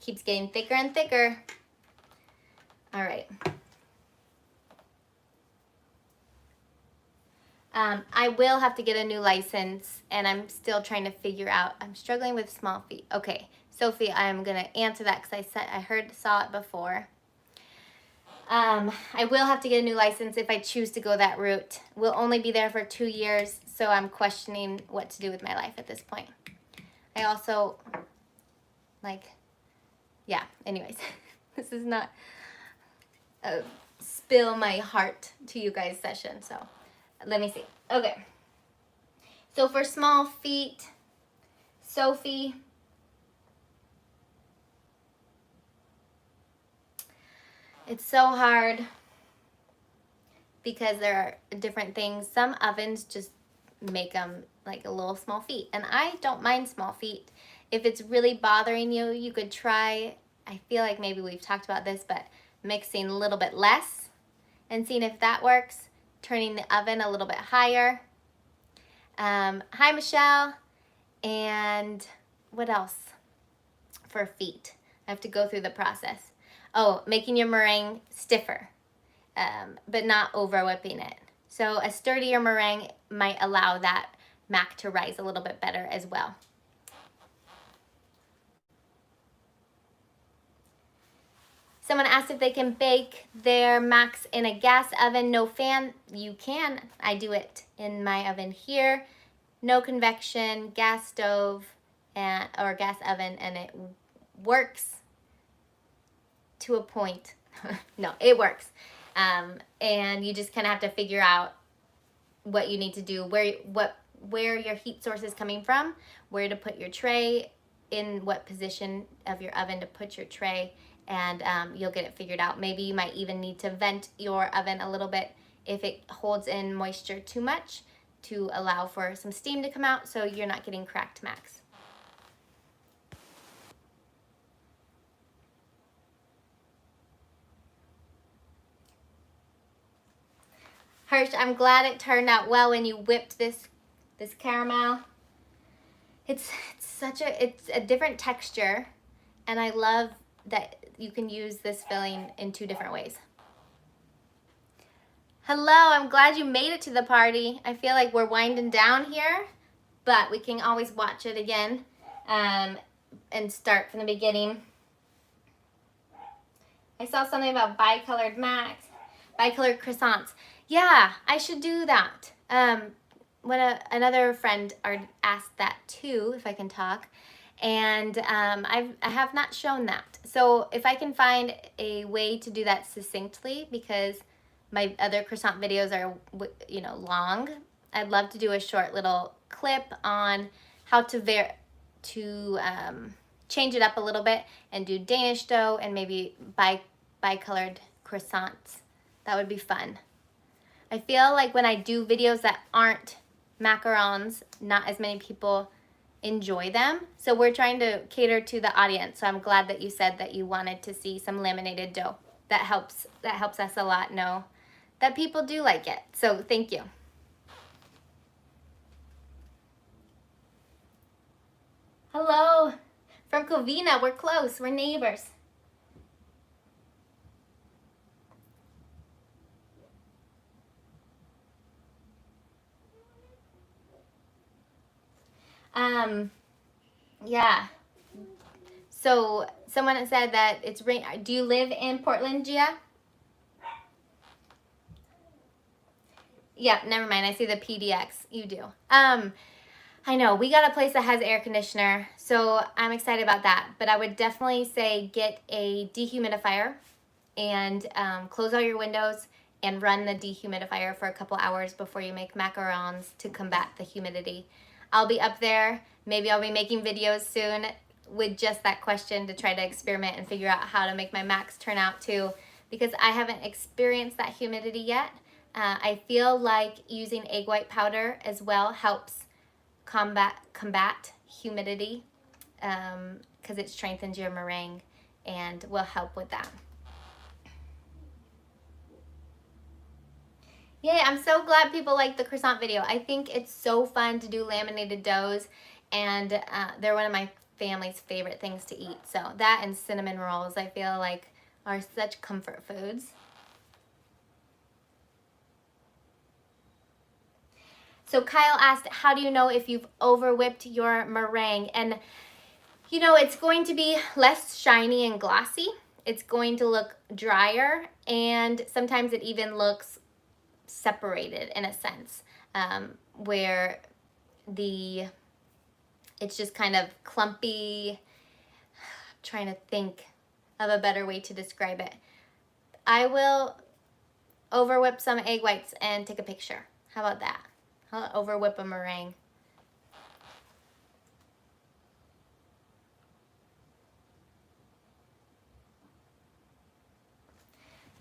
Speaker 1: Keeps getting thicker and thicker. All right. I will have to get a new license, and I'm still trying to figure out. I'm struggling with small feet. Okay, Sophie, I'm gonna answer that because I saw it before. I will have to get a new license if I choose to go that route. We'll only be there for 2 years, so I'm questioning what to do with my life at this point. I also, yeah, anyways, this is not a spill my heart to you guys session, so let me see. Okay, so for small feet, Sophie, it's so hard because there are different things. Some ovens just make them like a little small feet, and I don't mind small feet. If it's really bothering you, you could try, I feel like maybe we've talked about this, but mixing a little bit less and seeing if that works. Turning the oven a little bit higher. Hi, Michelle. And what else for feet? I have to go through the process. Oh, making your meringue stiffer, but not over whipping it. So a sturdier meringue might allow that mac to rise a little bit better as well. Someone asked if they can bake their macs in a gas oven, no fan. You can. I do it in my oven here. No convection, gas stove, or gas oven, and it works to a point. No, it works. And you just kind of have to figure out what you need to do, where your heat source is coming from, where to put your tray, in what position of your oven to put your tray, and you'll get it figured out. Maybe you might even need to vent your oven a little bit if it holds in moisture too much to allow for some steam to come out so you're not getting cracked macs. Hirsch, I'm glad it turned out well when you whipped this caramel. It's a different texture, and I love that you can use this filling in 2 different ways. Hello, I'm glad you made it to the party. I feel like we're winding down here, but we can always watch it again and start from the beginning. I saw something about bicolored macs, bicolored croissants. Yeah, I should do that. Another friend asked that too, if I can talk, and I have not shown that. So if I can find a way to do that succinctly, because my other croissant videos are, long, I'd love to do a short little clip on how to change it up a little bit and do Danish dough and maybe bicolored croissants. That would be fun. I feel like when I do videos that aren't macarons, not as many people enjoy them. So we're trying to cater to the audience. So I'm glad that you said that you wanted to see some laminated dough. That helps us a lot know that people do like it. So thank you. Hello from Covina. We're close. We're neighbors. Yeah. So someone said that it's rain. Do you live in Portland, Gia? Yeah, never mind. I see the PDX. You do. I know. We got a place that has air conditioner, so I'm excited about that. But I would definitely say get a dehumidifier and close all your windows and run the dehumidifier for a couple hours before you make macarons to combat the humidity. I'll be up there. Maybe I'll be making videos soon with just that question to try to experiment and figure out how to make my macs turn out too, because I haven't experienced that humidity yet. I feel like using egg white powder as well helps combat humidity because it strengthens your meringue and will help with that. Yay, I'm so glad people like the croissant video. I think it's so fun to do laminated doughs, and they're one of my family's favorite things to eat. So that and cinnamon rolls, I feel like, are such comfort foods. So Kyle asked, how do you know if you've over whipped your meringue? And you know, it's going to be less shiny and glossy. It's going to look drier, and sometimes it even looks separated in a sense, where it's just kind of clumpy. I'm trying to think of a better way to describe it. I will over whip some egg whites and take a picture. How about that? I'll over whip a meringue.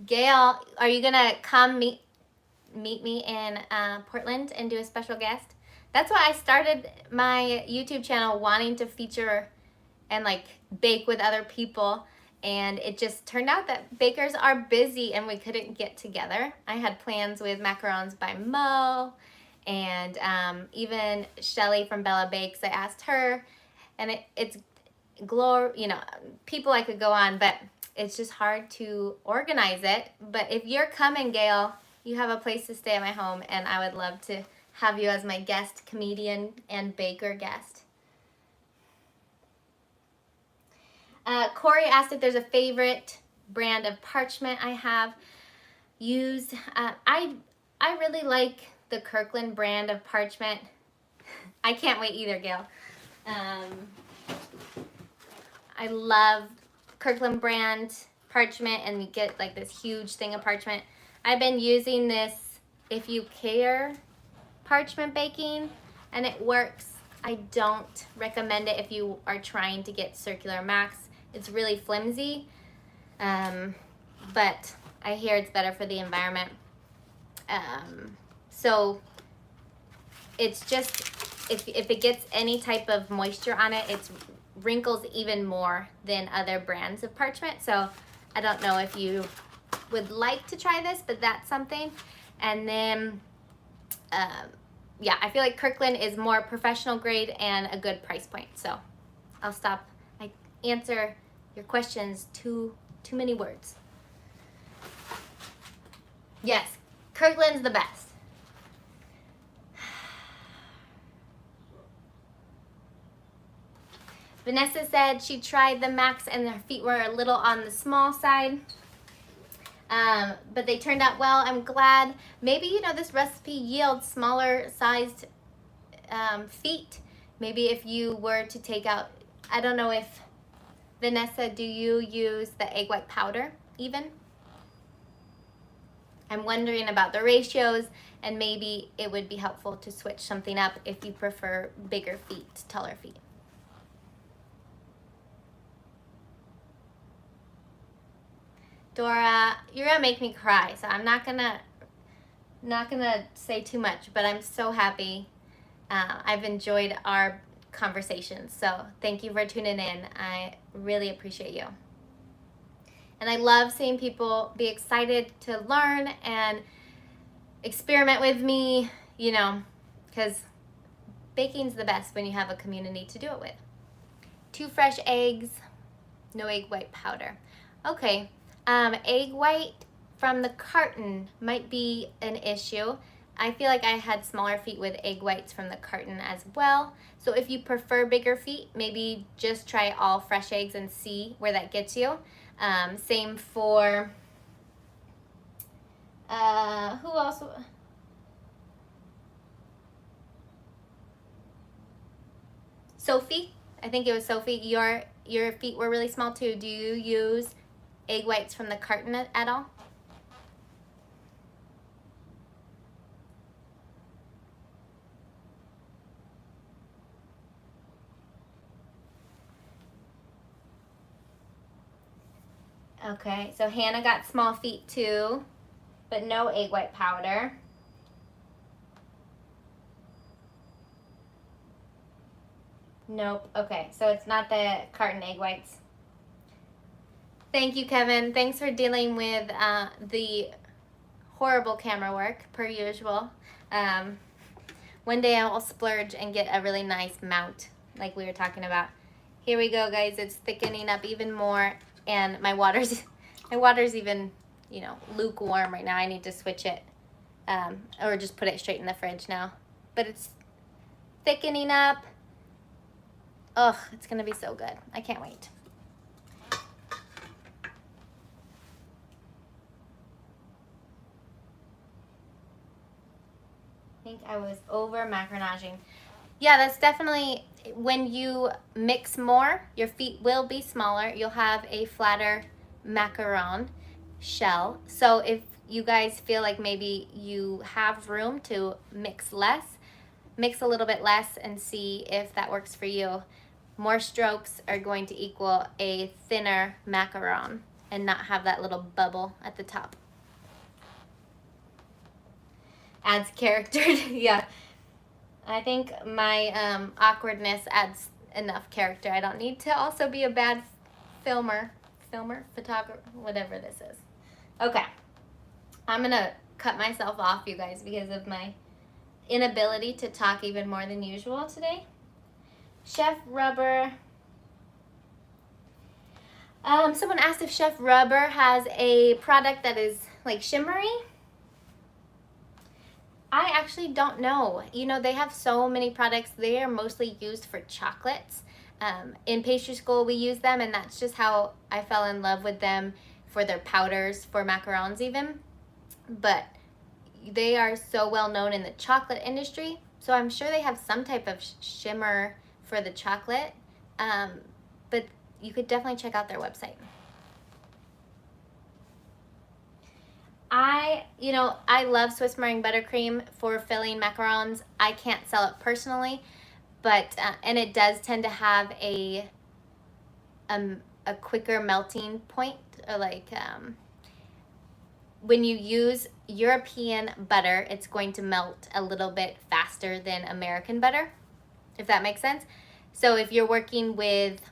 Speaker 1: Gail, are you gonna come meet me in Portland and do a special guest? That's why I started my YouTube channel, wanting to feature and like bake with other people, and it just turned out that bakers are busy and we couldn't get together. I had plans with Macarons by Mo, and even Shelly from Bella Bakes. I asked her, and it's you know, people I could go on, but it's just hard to organize it. But if you're coming, Gail, you have a place to stay at my home, and I would love to have you as my guest comedian and baker guest. Corey asked if there's a favorite brand of parchment I have used. I really like the Kirkland brand of parchment. I can't wait either, Gail. I love Kirkland brand parchment, and you get like this huge thing of parchment. I've been using this If You Care parchment baking, and it works. I don't recommend it if you are trying to get circular max. It's really flimsy, but I hear it's better for the environment. So it's just, if it gets any type of moisture on it, it's wrinkles even more than other brands of parchment. So I don't know if you would like to try this, but that's something. And then yeah, I feel like Kirkland is more professional grade and a good price point. So I'll stop. I answer your questions too many words. Yes, Kirkland's the best. Vanessa said she tried the Max and her feet were a little on the small side, but they turned out well. I'm glad. Maybe, you know, this recipe yields smaller sized feet. Maybe if you were to take out, I don't know if, Vanessa, do you use the egg white powder even? I'm wondering about the ratios, and maybe it would be helpful to switch something up if you prefer bigger feet, taller feet. Dora, you're gonna make me cry, so I'm not gonna say too much, but I'm so happy. I've enjoyed our conversations, so thank you for tuning in. I really appreciate you. And I love seeing people be excited to learn and experiment with me, you know, because baking's the best when you have a community to do it with. 2 fresh eggs, no egg white powder. Okay. Egg white from the carton might be an issue. I feel like I had smaller feet with egg whites from the carton as well. So if you prefer bigger feet, maybe just try all fresh eggs and see where that gets you. Same for, who else? Sophie, I think it was Sophie. Your feet were really small too. Do you use egg whites from the carton at all? Okay, so Hannah got small feet too, but no egg white powder. Nope. Okay, so it's not the carton egg whites. Thank you, Kevin. Thanks for dealing with the horrible camera work, per usual. One day I'll splurge and get a really nice mount, like we were talking about. Here we go, guys. It's thickening up even more, and my water's even, you know, lukewarm right now. I need to switch it, or just put it straight in the fridge now. But it's thickening up. Ugh, it's gonna be so good. I can't wait. I think I was over macaronaging. Yeah, that's definitely, when you mix more, your feet will be smaller. You'll have a flatter macaron shell. So if you guys feel like maybe you have room to mix less, mix a little bit less and see if that works for you. More strokes are going to equal a thinner macaron and not have that little bubble at the top. Adds character. Yeah. I think my awkwardness adds enough character. I don't need to also be a bad photographer, whatever this is. Okay. I'm going to cut myself off, you guys, because of my inability to talk even more than usual today. Chef Rubber. Someone asked if Chef Rubber has a product that is like shimmery. I actually don't know. You know, they have so many products. They are mostly used for chocolates. In pastry school, we use them, and that's just how I fell in love with them, for their powders, for macarons even. But they are so well known in the chocolate industry, so I'm sure they have some type of shimmer for the chocolate. But you could definitely check out their website. I love Swiss meringue buttercream for filling macarons. I can't sell it personally, but and it does tend to have a quicker melting point, or like when you use European butter, it's going to melt a little bit faster than American butter, if that makes sense. So if you're working with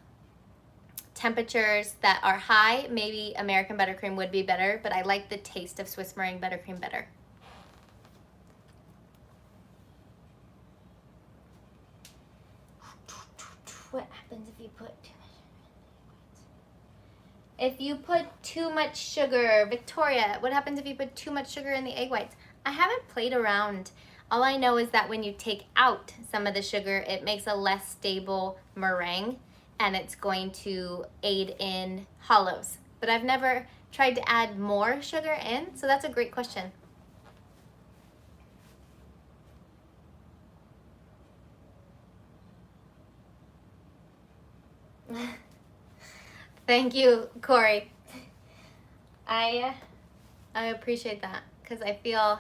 Speaker 1: temperatures that are high, maybe American buttercream would be better, but I like the taste of Swiss meringue buttercream better. What happens if you put too much? If you put too much sugar, Victoria, what happens if you put too much sugar in the egg whites? I haven't played around. All I know is that when you take out some of the sugar, it makes a less stable meringue, and it's going to aid in hollows. But I've never tried to add more sugar in, so that's a great question. Thank you, Corey. I appreciate that, because I feel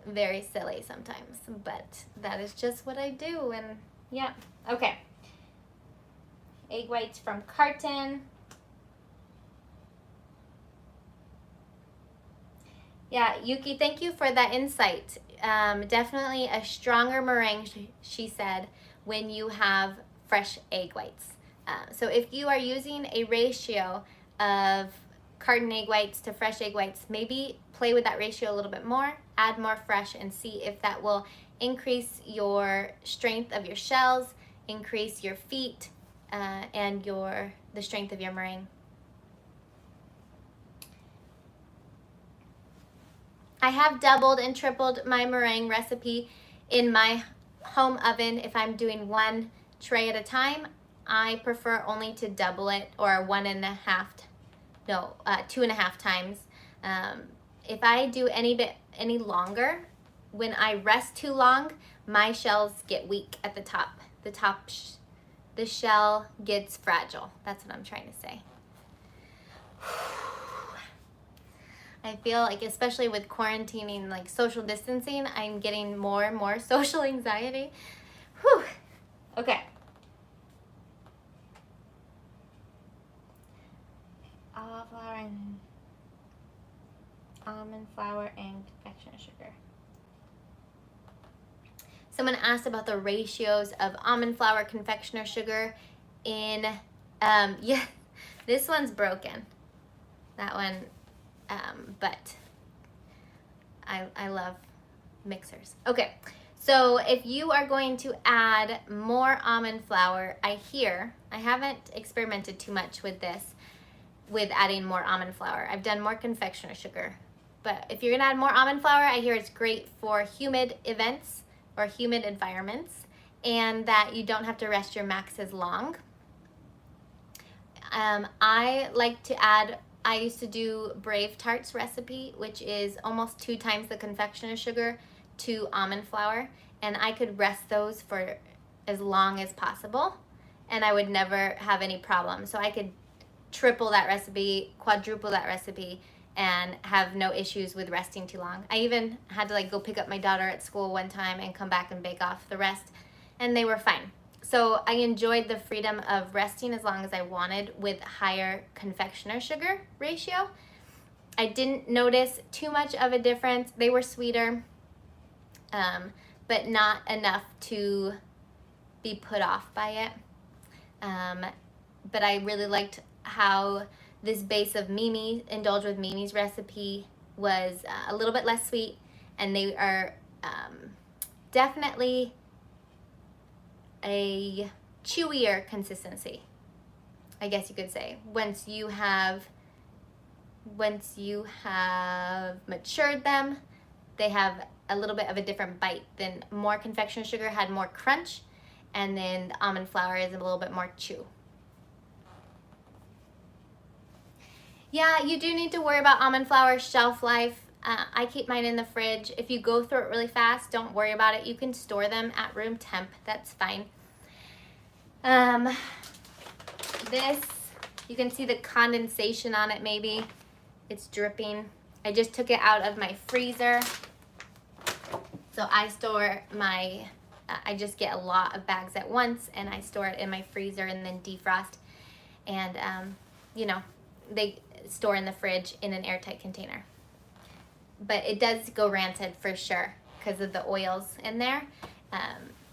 Speaker 1: very silly sometimes, but that is just what I do, and yeah. Okay. Egg whites from carton. Yeah, Yuki, thank you for that insight. Definitely a stronger meringue, she said, when you have fresh egg whites. So if you are using a ratio of carton egg whites to fresh egg whites, maybe play with that ratio a little bit more, add more fresh, and see if that will increase your strength of your shells, increase your feet, and the strength of your meringue. I have doubled and tripled my meringue recipe in my home oven. If I'm doing one tray at a time, I prefer only to double it, or 2.5 times. If I do any longer, when I rest too long, my shells get weak at the top. The shell gets fragile. That's what I'm trying to say. I feel like, especially with quarantining, like social distancing, I'm getting more and more social anxiety. Whew. Okay. Almond flour and confectioner sugar. Someone asked about the ratios of almond flour, confectioner sugar in, yeah, this one's broken. That one, but I love mixers. Okay, So if you are going to add more almond flour, I haven't experimented too much with this, with adding more almond flour. I've done more confectioner sugar. But if you're gonna add more almond flour, I hear it's great for humid events or humid environments, and that you don't have to rest your macs as long. I like to add, I used to do Brave Tarts recipe, which is almost 2 times the confectioner sugar to almond flour, and I could rest those for as long as possible, and I would never have any problem. So I could triple that recipe, quadruple that recipe, and have no issues with resting too long. I even had to like go pick up my daughter at school one time and come back and bake off the rest, and they were fine. So I enjoyed the freedom of resting as long as I wanted with higher confectioner sugar ratio. I didn't notice too much of a difference. They were sweeter, but not enough to be put off by it. But I really liked how this base of Mimi, Indulge with Mimi's recipe, was a little bit less sweet, and they are definitely a chewier consistency, I guess you could say. Once you have matured them, they have a little bit of a different bite. Than more confectioner sugar had more crunch, and then the almond flour is a little bit more chew. Yeah, you do need to worry about almond flour shelf life. I keep mine in the fridge. If you go through it really fast, don't worry about it. You can store them at room temp. That's fine. This, you can see the condensation on it maybe. It's dripping. I just took it out of my freezer. So I store my, I just get a lot of bags at once, and I store it in my freezer and then defrost. And, you know, they store in the fridge in an airtight container. But it does go rancid for sure because of the oils in there.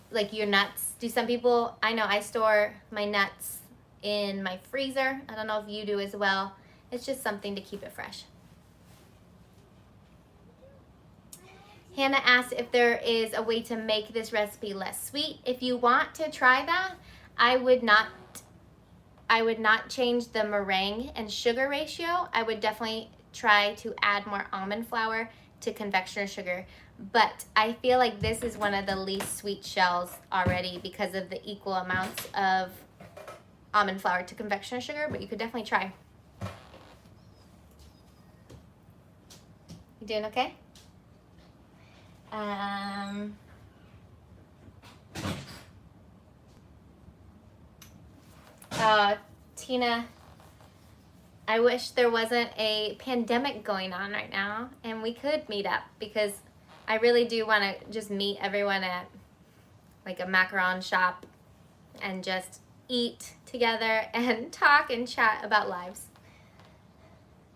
Speaker 1: Like your nuts. Do some people, I know I store my nuts in my freezer. I don't know if you do as well. It's just something to keep it fresh. Hannah asked if there is a way to make this recipe less sweet. If you want to try that, I would not change the meringue and sugar ratio. I would definitely try to add more almond flour to confectioner sugar. But I feel like this is one of the least sweet shells already because of the equal amounts of almond flour to confectioner sugar, but you could definitely try. You doing okay? Tina, I wish there wasn't a pandemic going on right now and we could meet up, because I really do want to just meet everyone at like a macaron shop and just eat together and talk and chat about lives.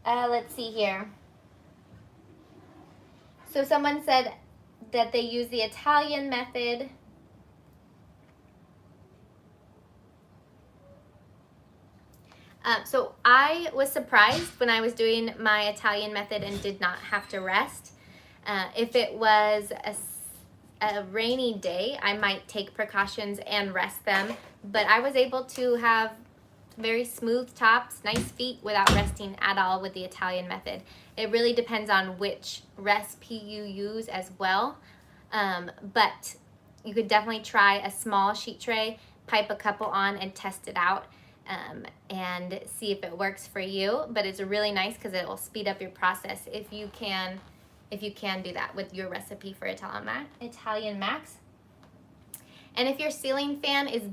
Speaker 1: Let's see here. So someone said that they use the Italian method. So I was surprised when I was doing my Italian method and did not have to rest. If it was a rainy day, I might take precautions and rest them, but I was able to have very smooth tops, nice feet without resting at all with the Italian method. It really depends on which recipe you use as well, but you could definitely try a small sheet tray, pipe a couple on, and test it out. And see if it works for you. But it's really nice because it will speed up your process if you can do that with your recipe for Italian Macs. And if your ceiling fan is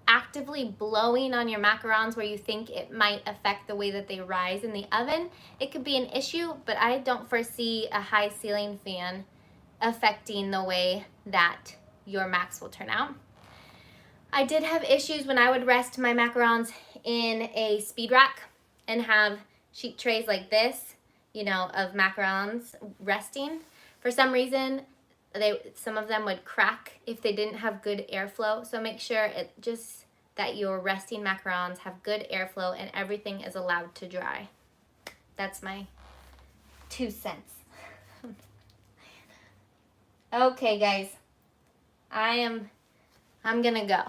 Speaker 1: actively blowing on your macarons where you think it might affect the way that they rise in the oven, it could be an issue, but I don't foresee a high ceiling fan affecting the way that your Macs will turn out. I did have issues when I would rest my macarons in a speed rack and have sheet trays like this, you know, of macarons resting. For some reason, some of them would crack if they didn't have good airflow. So make sure that your resting macarons have good airflow and everything is allowed to dry. That's my 2 cents. Okay, guys. I'm gonna go.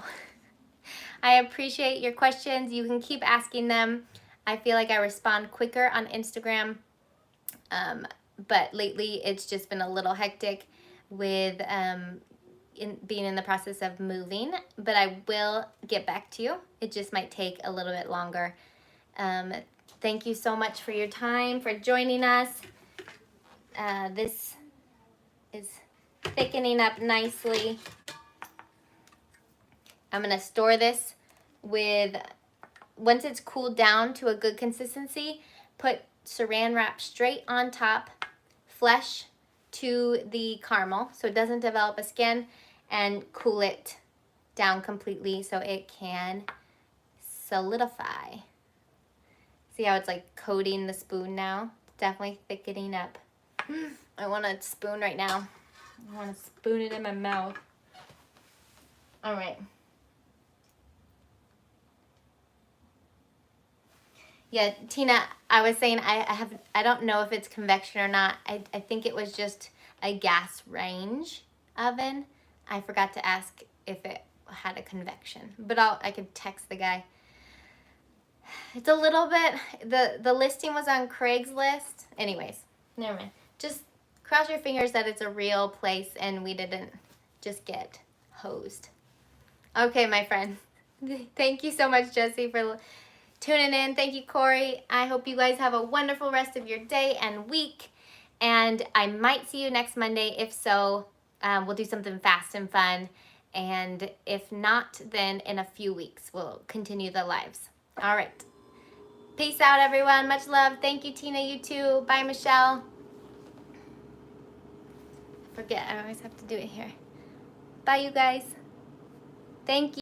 Speaker 1: I appreciate your questions. You can keep asking them. I feel like I respond quicker on Instagram, but lately it's just been a little hectic with being in the process of moving, but I will get back to you. It just might take a little bit longer. Thank you so much for your time, for joining us. This is thickening up nicely. I'm gonna store this once it's cooled down to a good consistency, put saran wrap straight on top, flush to the caramel so it doesn't develop a skin, and cool it down completely so it can solidify. See how it's like coating the spoon now? Definitely thickening up. I want a spoon right now. I want to spoon it in my mouth. All right. Yeah, Tina, I was saying I don't know if it's convection or not. I think it was just a gas range oven. I forgot to ask if it had a convection, but I could text the guy. It's a little bit, the listing was on Craigslist. Anyways, never mind. Just cross your fingers that it's a real place and we didn't just get hosed. Okay, my friend. Thank you so much, Jessie, for tuning in. Thank you, Corey. I hope you guys have a wonderful rest of your day and week. And I might see you next Monday. If so, we'll do something fast and fun. And if not, then in a few weeks, we'll continue the lives. All right. Peace out, everyone. Much love. Thank you, Tina. You too. Bye, Michelle. I forget. I always have to do it here. Bye, you guys. Thank you.